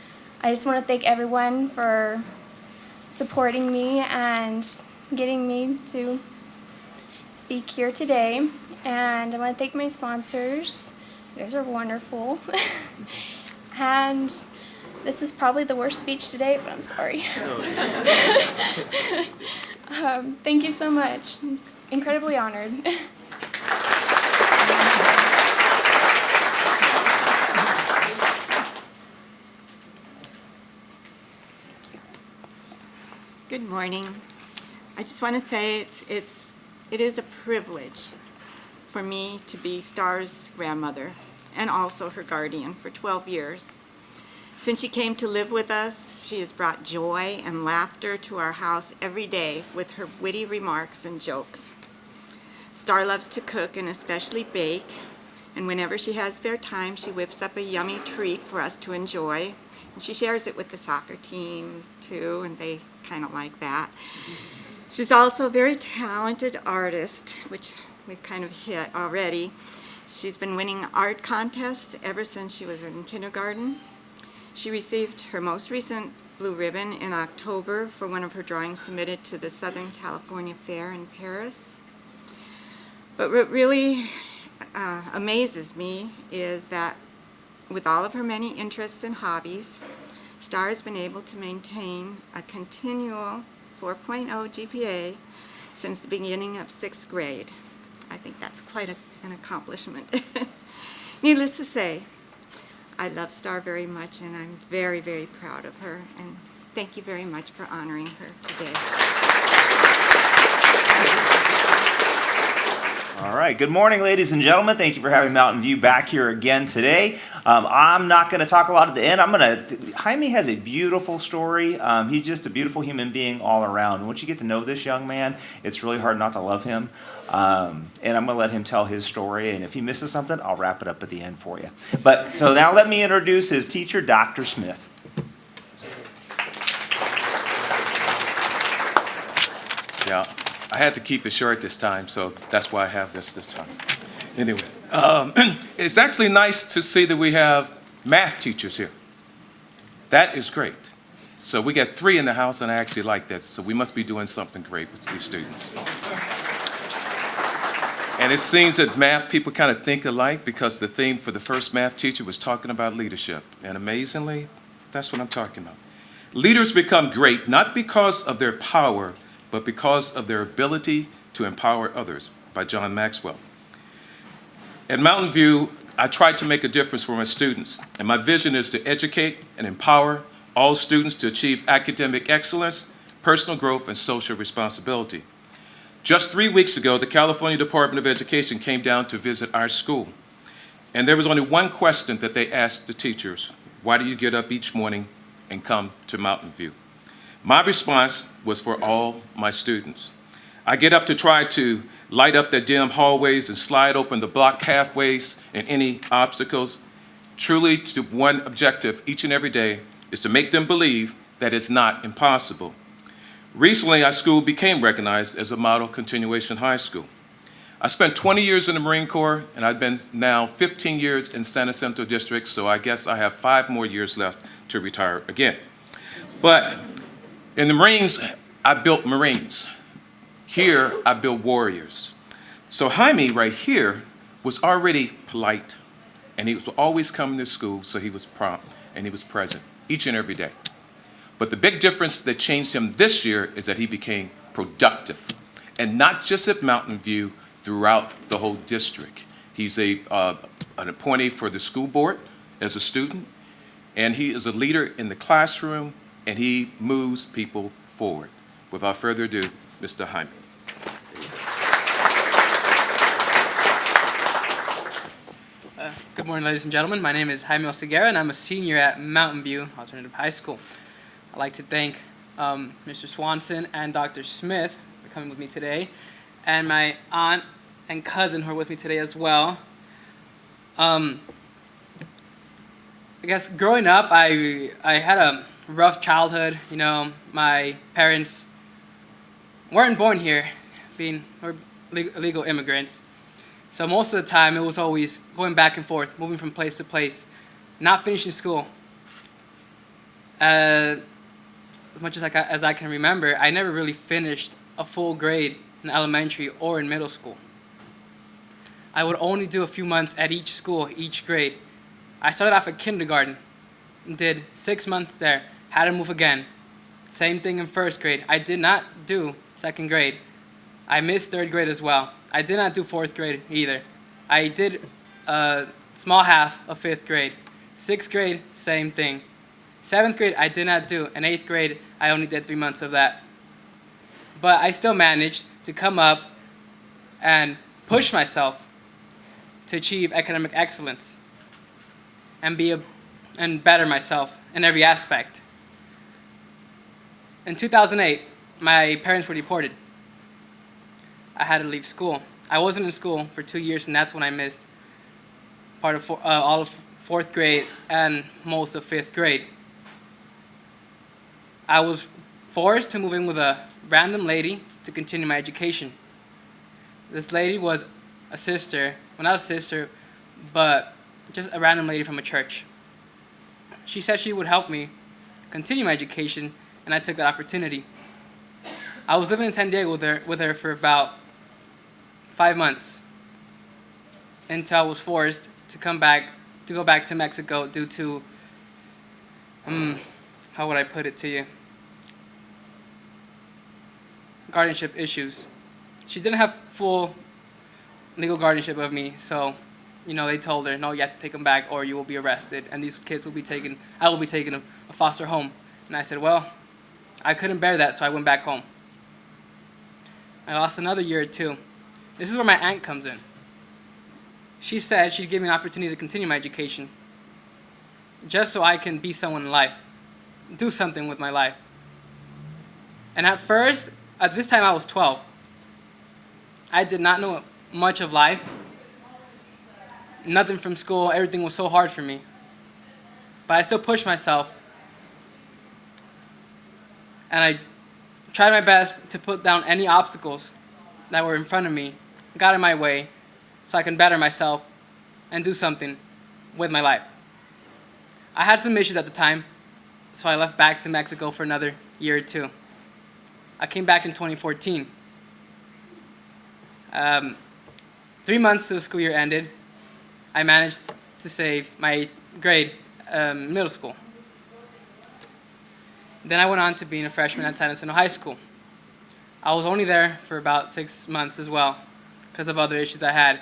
I just want to thank everyone for supporting me and getting me to speak here today. And I want to thank my sponsors. You guys are wonderful. And this is probably the worst speech today, but I'm sorry. Thank you so much. Incredibly honored.
Good morning. I just want to say it is a privilege for me to be Star's grandmother and also her guardian for 12 years. Since she came to live with us, she has brought joy and laughter to our house every day with her witty remarks and jokes. Star loves to cook and especially bake, and whenever she has spare time, she whips up a yummy treat for us to enjoy. And she shares it with the soccer team too, and they kind of like that. She's also a very talented artist, which we've kind of hit already. She's been winning art contests ever since she was in kindergarten. She received her most recent blue ribbon in October for one of her drawings submitted to the Southern California Fair in Paris. But what really amazes me is that with all of her many interests and hobbies, Star has been able to maintain a continual 4.0 GPA since the beginning of 6th grade. I think that's quite an accomplishment. Needless to say, I love Star very much, and I'm very, very proud of her. And thank you very much for honoring her today.
All right, good morning, ladies and gentlemen. Thank you for having Mountain View back here again today. I'm not going to talk a lot at the end. Jaime has a beautiful story. He's just a beautiful human being all around. Once you get to know this young man, it's really hard not to love him. And I'm going to let him tell his story, and if he misses something, I'll wrap it up at the end for you. So now let me introduce his teacher, Dr. Smith.
Yeah, I had to keep it short this time, so that's why I have this time. Anyway, it's actually nice to see that we have math teachers here. That is great. So we got 3 in the house, and I actually like that. So we must be doing something great with these students. And it seems that math people kind of think alike, because the theme for the first math teacher was talking about leadership. And amazingly, that's what I'm talking about. Leaders become great not because of their power, but because of their ability to empower others, by John Maxwell. At Mountain View, I try to make a difference for my students, and my vision is to educate and empower all students to achieve academic excellence, personal growth, and social responsibility. Just 3 weeks ago, the California Department of Education came down to visit our school, and there was only one question that they asked the teachers: why do you get up each morning and come to Mountain View? My response was for all my students. I get up to try to light up the dim hallways and slide open the blocked pathways and any obstacles. truly to one objective each and every day is to make them believe that it's not impossible. Recently, our school became recognized as a model continuation high school. I spent 20 years in the Marine Corps, and I've been now 15 years in San Jacinto District, so I guess I have 5 more years left to retire again. But in the Marines, I built Marines. Here, I built warriors. So Jaime right here was already polite, and he was always coming to school, so he was prompt, and he was present each and every day. But the big difference that changed him this year is that he became productive, and not just at Mountain View, throughout the whole district. He's an appointee for the school board as a student, and he is a leader in the classroom, and he moves people forward. Without further ado, Mr. Hemet.
Good morning, ladies and gentlemen. My name is Jaime Oseguera, and I'm a senior at Mountain View Alternative High School. I'd like to thank Mr. Swanson and Dr. Smith for coming with me today, and my aunt and cousin who are with me today as well. I guess growing up, I had a rough childhood. You know, my parents weren't born here, we're illegal immigrants. So most of the time, it was always going back and forth, moving from place to place, not finishing school. As much as I can remember, I never really finished a full grade in elementary or in middle school. I would only do a few months at each school, each grade. I started off at kindergarten, did 6 months there, had to move again. Same thing in first grade. I did not do second grade. I missed third grade as well. I did not do fourth grade either. I did a small half of fifth grade. Sixth grade, same thing. Seventh grade, I did not do. And eighth grade, I only did 3 months of that. But I still managed to come up and push myself to achieve academic excellence and better myself in every aspect. In 2008, my parents were deported. I had to leave school. I wasn't in school for 2 years, and that's when I missed part of all of fourth grade and most of fifth grade. I was forced to move in with a random lady to continue my education. This lady was a sister, well, not a sister, but just a random lady from a church. She said she would help me continue my education, and I took that opportunity. I was living in San Diego with her for about 5 months until I was forced to go back to Mexico due to, how would I put it to you? Guardianship issues. She didn't have full legal guardianship of me, so, they told her, no, you have to take them back or you will be arrested, and these kids will be taken, I will be taken to a foster home. And I said, well, I couldn't bear that, so I went back home. I lost another year or two. This is where my aunt comes in. She said she'd give me an opportunity to continue my education just so I can be someone in life, do something with my life. And at this time I was 12. I did not know much of life, nothing from school, everything was so hard for me. But I still pushed myself, and I tried my best to put down any obstacles that were in front of me, got in my way, so I can better myself and do something with my life. I had some issues at the time, so I left back to Mexico for another year or two. I came back in 2014. 3 months till the school year ended, I managed to save my grade middle school. Then I went on to being a freshman at San Jacinto High School. I was only there for about 6 months as well because of other issues I had.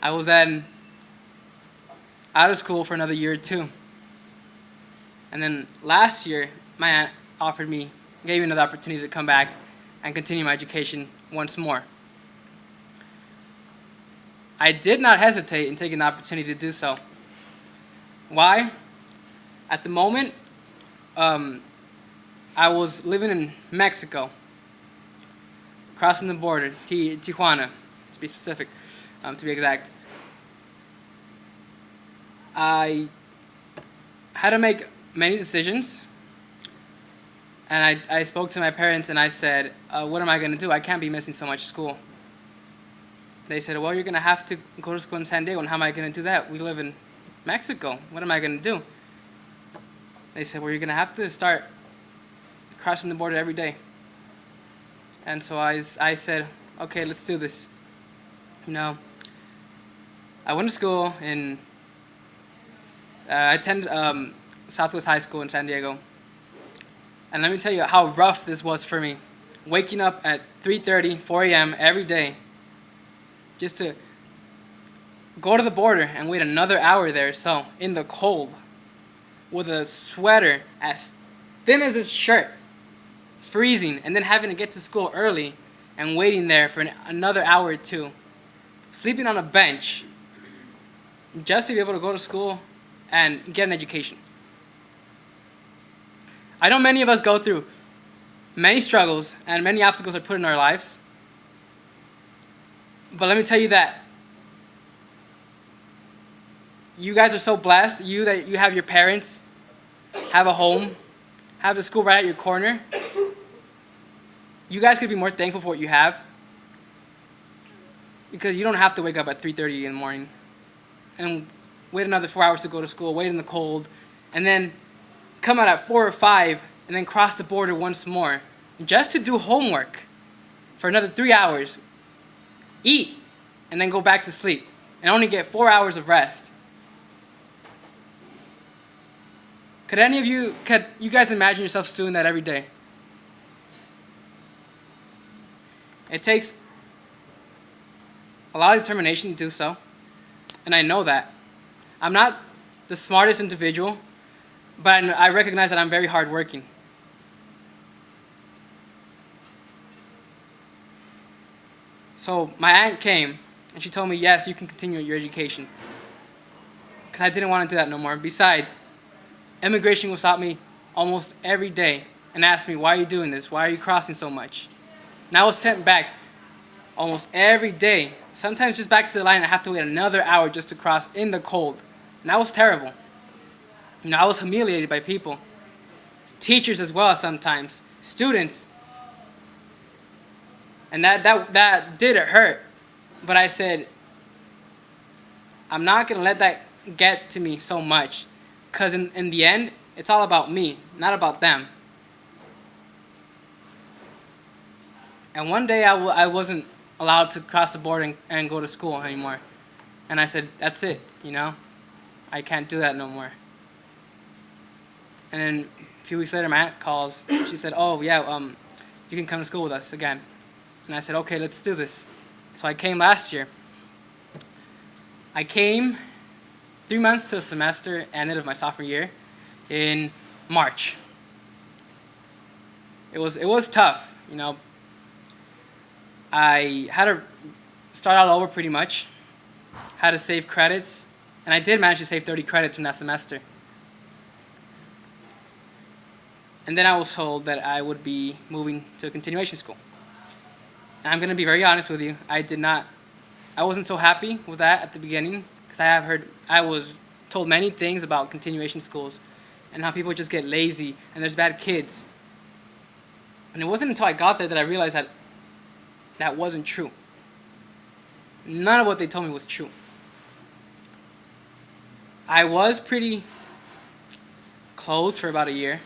I was then out of school for another year or two. And then last year, my aunt gave me another opportunity to come back and continue my education once more. I did not hesitate in taking the opportunity to do so. Why? At the moment, I was living in Mexico, crossing the border, Tijuana, to be specific, to be exact. I had to make many decisions. And I spoke to my parents and I said, what am I going to do? I can't be missing so much school. They said, well, you're going to have to go to school in San Diego. And how am I going to do that? We live in Mexico. What am I going to do? They said, well, you're going to have to start crossing the border every day. And so I said, okay, let's do this. You know, I went to school in, I attended Southwest High School in San Diego. And let me tell you how rough this was for me. Waking up at 3:30, 4 a.m. every day just to go to the border and wait another hour there, so in the cold, with a sweater as thin as his shirt, freezing, and then having to get to school early and waiting there for another hour or two, sleeping on a bench just to be able to go to school and get an education. I know many of us go through many struggles and many obstacles are put in our lives. But let me tell you that you guys are so blessed, that you have your parents, have a home, have the school right at your corner. You guys could be more thankful for what you have because you don't have to wake up at 3:30 in the morning and wait another 4 hours to go to school, wait in the cold, and then come out at 4 or 5 and then cross the border once more just to do homework for another 3 hours, eat, and then go back to sleep and only get 4 hours of rest. Could you guys imagine yourselves doing that every day? It takes a lot of determination to do so, and I know that. I'm not the smartest individual, but I recognize that I'm very hardworking. So my aunt came, and she told me, yes, you can continue your education. Because I didn't want to do that no more. Besides, immigration will stop me almost every day and ask me, why are you doing this? Why are you crossing so much? And I was sent back almost every day. Sometimes just back to the line, and I have to wait another hour just to cross in the cold. And that was terrible. You know, I was humiliated by people. Teachers as well sometimes. Students. And that did hurt. But I said, I'm not going to let that get to me so much. Because in the end, it's all about me, not about them. And one day I wasn't allowed to cross the border and go to school anymore. And I said, that's it, you know? I can't do that no more. And then a few weeks later, my aunt calls. She said, oh, yeah, you can come to school with us again. And I said, okay, let's do this. So I came last year. I came 3 months to a semester, ended of my sophomore year, in March. It was tough, you know. I had to start all over pretty much. Had to save credits, and I did manage to save 30 credits from that semester. And then I was told that I would be moving to a continuation school. And I'm going to be very honest with you, I wasn't so happy with that at the beginning, because I was told many things about continuation schools and how people just get lazy and there's bad kids. And it wasn't until I got there that I realized that wasn't true. None of what they told me was true. I was pretty close for about a year.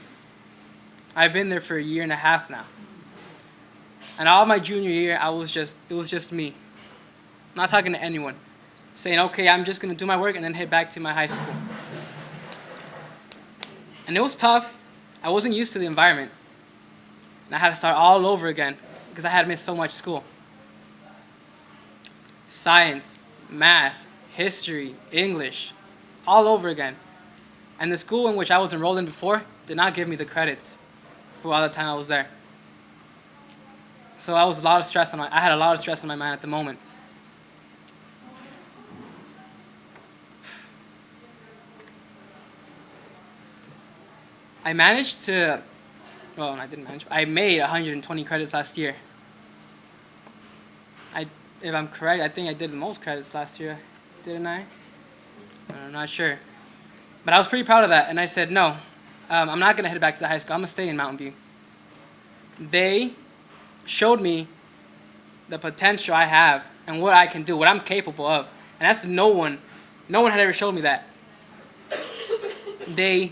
I've been there for a year and a half now. And all my junior year, it was just me. Not talking to anyone. Saying, okay, I'm just going to do my work and then head back to my high school. And it was tough. I wasn't used to the environment. And I had to start all over again because I had missed so much school. Science, math, history, English, all over again. And the school in which I was enrolled in before did not give me the credits for all the time I was there. So I had a lot of stress on my mind at the moment. I made 120 credits last year. If I'm correct, I think I did the most credits last year, didn't I? I'm not sure. But I was pretty proud of that, and I said, no, I'm not going to head back to the high school. I'm going to stay in Mountain View. They showed me the potential I have and what I can do, what I'm capable of. And that's no one had ever showed me that. They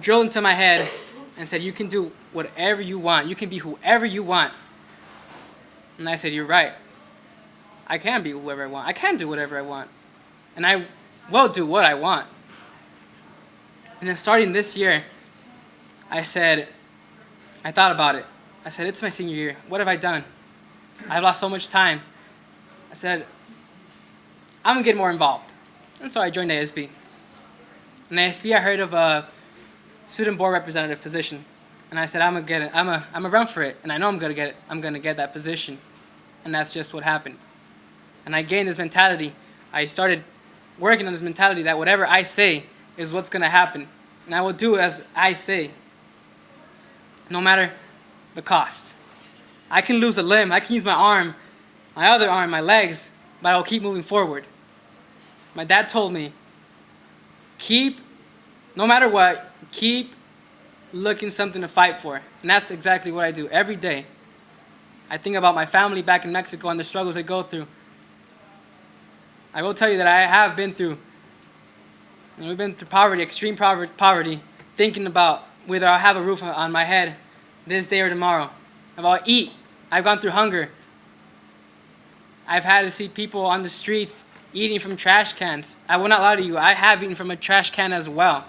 drilled into my head and said, you can do whatever you want. You can be whoever you want. And I said, you're right. I can be whoever I want. I can do whatever I want. And I will do what I want. And then starting this year, I thought about it. I said, it's my senior year. What have I done? I've lost so much time. I said, I'm going to get more involved. And so I joined ASB. In ASB, I heard of a student board representative position. And I said, I'm going to get it. I'm a run for it. And I know I'm going to get it. I'm going to get that position. And that's just what happened. And I gained this mentality. I started working on this mentality that whatever I say is what's going to happen. And I will do as I say, no matter the cost. I can lose a limb. I can use my arm, my other arm, my legs, but I will keep moving forward. My dad told me, no matter what, keep looking something to fight for. And that's exactly what I do every day. I think about my family back in Mexico and the struggles they go through. I will tell you that I have been through, we've been through poverty, extreme poverty, thinking about whether I'll have a roof on my head this day or tomorrow. If I'll eat. I've gone through hunger. I've had to see people on the streets eating from trash cans. I will not lie to you, I have eaten from a trash can as well.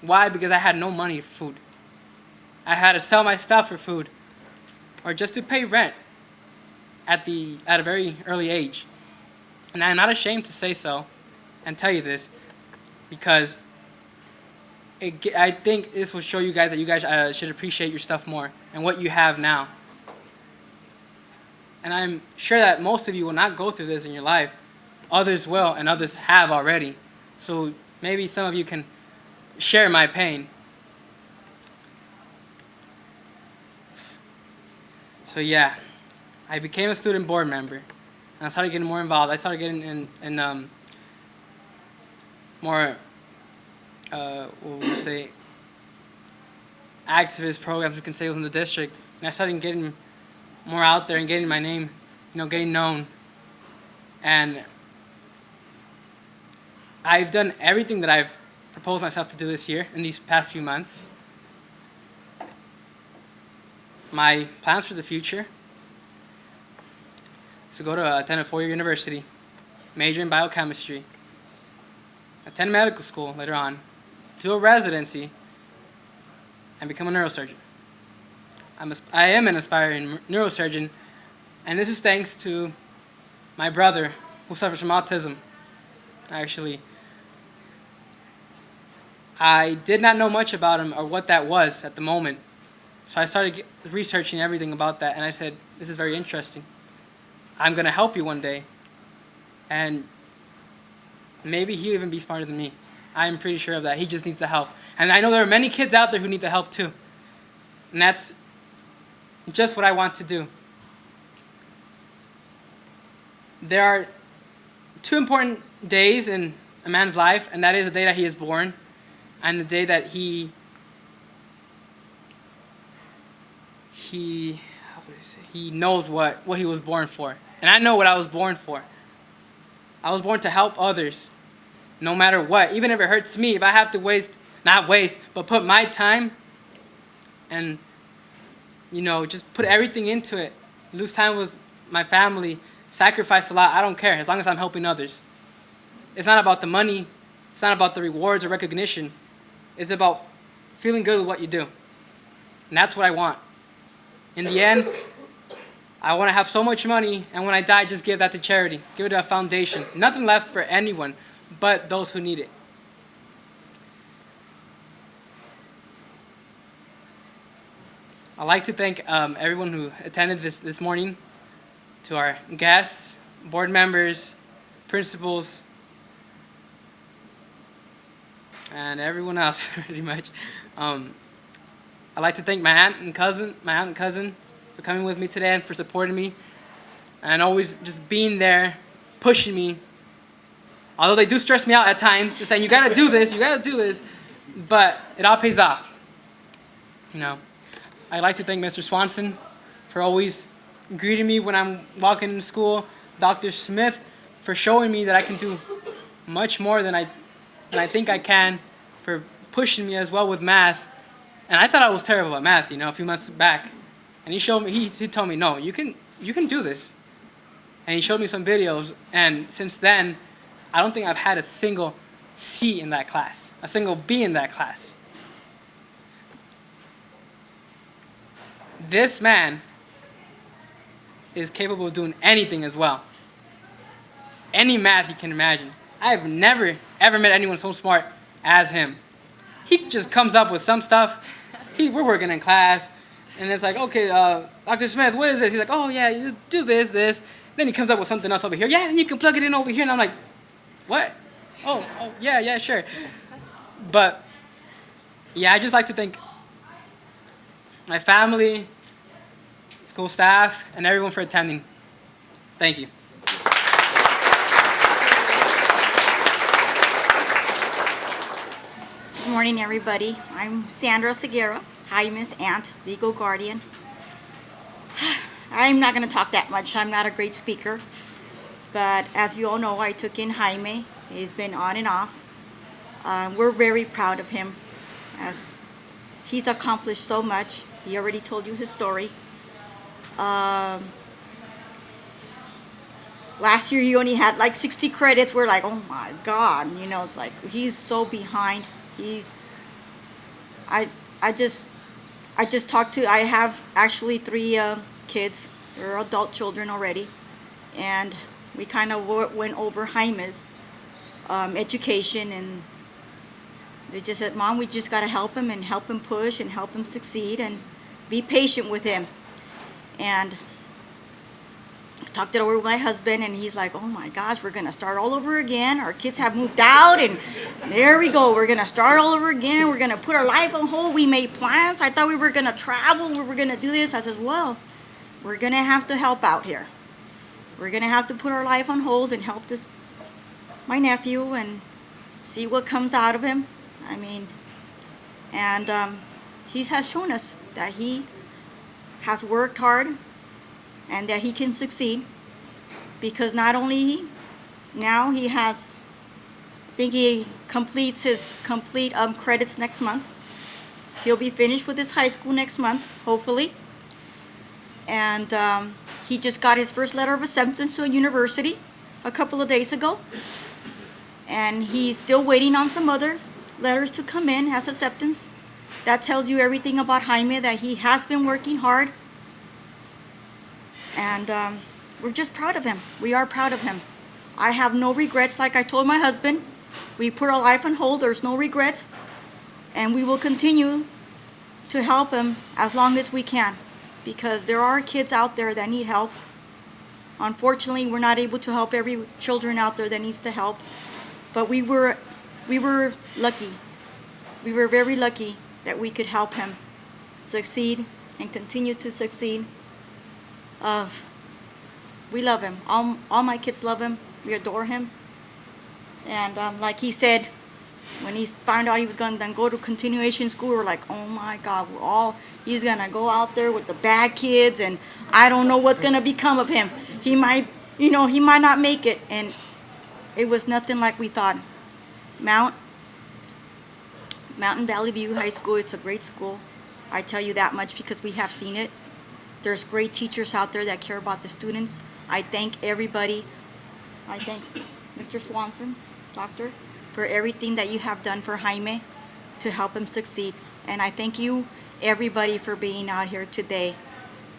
Why? Because I had no money for food. I had to sell my stuff for food, or just to pay rent at a very early age. And I'm not ashamed to say so and tell you this, because I think this will show you guys that you guys should appreciate your stuff more and what you have now. And I'm sure that most of you will not go through this in your life. Others will, and others have already. So maybe some of you can share my pain. So yeah, I became a student board member. And I started getting more involved. I started getting in more, what would you say, activist programs, we can say, within the district. And I started getting more out there and getting my name, getting known. And I've done everything that I've proposed myself to do this year in these past few months. My plans for the future is to go to attend a four-year university, major in biochemistry, attend medical school later on, do a residency, and become a neurosurgeon. I am an aspiring neurosurgeon, and this is thanks to my brother who suffers from autism. Actually, I did not know much about him or what that was at the moment. So I started researching everything about that, and I said, this is very interesting. I'm going to help you one day, and maybe he'll even be smarter than me. I'm pretty sure of that. He just needs the help. And I know there are many kids out there who need the help too. And that's just what I want to do. There are two important days in a man's life, and that is the day that he is born and the day that he knows what he was born for. And I know what I was born for. I was born to help others, no matter what. Even if it hurts me, if I have to not waste, but put my time and, just put everything into it, lose time with my family, sacrifice a lot, I don't care, as long as I'm helping others. It's not about the money. It's not about the rewards or recognition. It's about feeling good with what you do. And that's what I want. In the end, I want to have so much money, and when I die, just give that to charity. Give it to a foundation. Nothing left for anyone but those who need it. I'd like to thank everyone who attended this morning, to our guests, board members, principals, and everyone else, pretty much. I'd like to thank my aunt and cousin for coming with me today and for supporting me and always just being there, pushing me. Although they do stress me out at times, just saying, you gotta do this, but it all pays off. You know, I'd like to thank Mr. Swanson for always greeting me when I'm walking into school, Dr. Smith for showing me that I can do much more than I think I can, for pushing me as well with math. And I thought I was terrible at math, you know, a few months back. And he showed me, he told me, no, you can do this. And he showed me some videos, and since then, I don't think I've had a single C in that class, a single B in that class. This man is capable of doing anything as well. Any math you can imagine. I have never, ever met anyone so smart as him. He just comes up with some stuff. We're working in class, and it's like, okay, Dr. Smith, what is this? He's like, oh yeah, you do this. Then he comes up with something else over here. Yeah, then you can plug it in over here. And I'm like, what? Oh, yeah, sure. But yeah, I just like to thank my family, school staff, and everyone for attending. Thank you.
Good morning, everybody. I'm Sandra Seguera, Jaime's aunt, legal guardian. I'm not going to talk that much. I'm not a great speaker. But as you all know, I took in Jaime. He's been on and off. We're very proud of him, as he's accomplished so much. He already told you his story. Last year he only had like 60 credits. We're like, oh my God, you know, it's like he's so behind. I just talked to, I have actually 3 kids. They're adult children already. And we kind of went over Jaime's education, and they just said, Mom, we just got to help him and help him push and help him succeed and be patient with him. And I talked it over with my husband, and he's like, oh my gosh, we're going to start all over again. Our kids have moved out, and there we go. We're going to start all over again. We're going to put our life on hold. We made plans. I thought we were going to travel. We were going to do this. I said, well, we're going to have to help out here. We're going to have to put our life on hold and help my nephew and see what comes out of him. I mean, and he has shown us that he has worked hard and that he can succeed, because not only now he has, I think he completes his credits next month. He'll be finished with his high school next month, hopefully. And he just got his first letter of acceptance to a university a couple of days ago. And he's still waiting on some other letters to come in as acceptance. That tells you everything about Jaime, that he has been working hard. And we're just proud of him. We are proud of him. I have no regrets. Like I told my husband, we put our life on hold. There's no regrets. And we will continue to help him as long as we can, because there are kids out there that need help. Unfortunately, we're not able to help every children out there that needs the help. But we were lucky. We were very lucky that we could help him succeed and continue to succeed. We love him. All my kids love him. We adore him. And like he said, when he found out he was going to then go to continuation school, we were like, oh my God, he's going to go out there with the bad kids, and I don't know what's going to become of him. He might not make it. And it was nothing like we thought. Mountain Valley View High School, it's a great school. I tell you that much because we have seen it. There's great teachers out there that care about the students. I thank everybody. I thank Mr. Swanson, doctor, for everything that you have done for Jaime to help him succeed. And I thank you, everybody, for being out here today.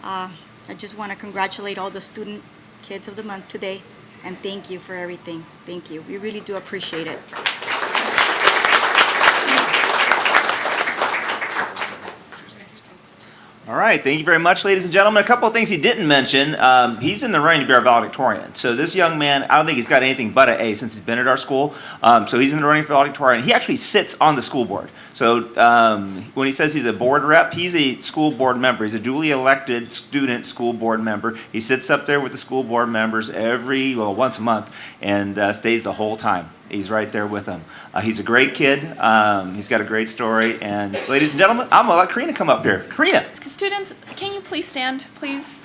I just want to congratulate all the student kids of the month today, and thank you for everything. Thank you. We really do appreciate it.
All right, thank you very much, ladies and gentlemen. A couple of things he didn't mention. He's in the running to be our valedictorian. So this young man, I don't think he's got anything but an A since he's been at our school. So he's in the running for valedictorian. He actually sits on the school board. So when he says he's a board rep, he's a school board member. He's a duly elected student school board member. He sits up there with the school board members once a month, and stays the whole time. he's right there with them. He's a great kid. He's got a great story. And ladies and gentlemen, I'm going to let Karina come up here. Karina.
Students, can you please stand, please?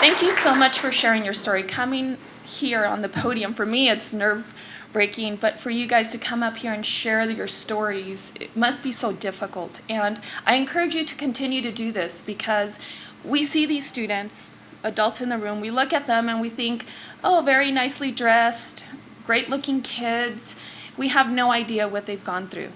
Thank you so much for sharing your story. Coming here on the podium, for me, it's nerve-breaking, but for you guys to come up here and share your stories, it must be so difficult. And I encourage you to continue to do this because we see these students, adults in the room, we look at them and we think, oh, very nicely dressed, great-looking kids. We have no idea what they've gone through.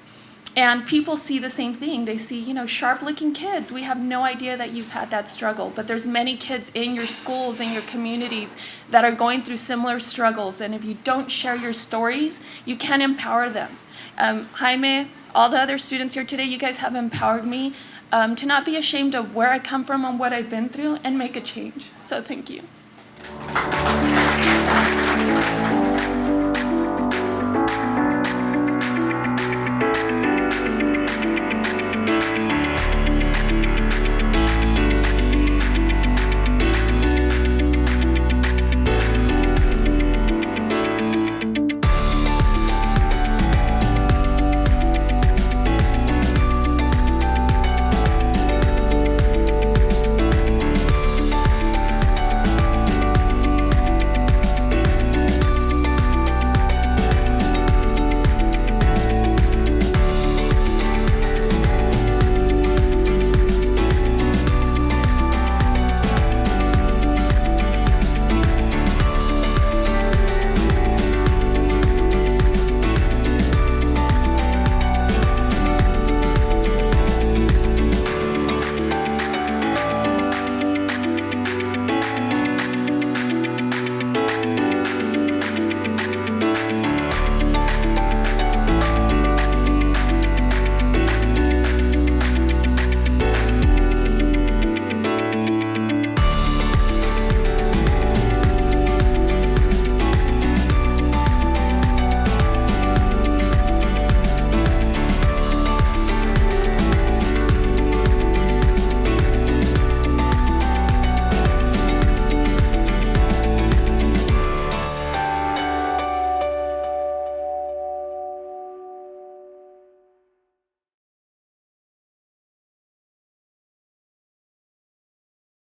And people see the same thing. They see, sharp-looking kids. We have no idea that you've had that struggle. But there's many kids in your schools, in your communities, that are going through similar struggles. And if you don't share your stories, you can't empower them. Jaime, all the other students here today, you guys have empowered me to not be ashamed of where I come from and what I've been through and make a change. So thank you.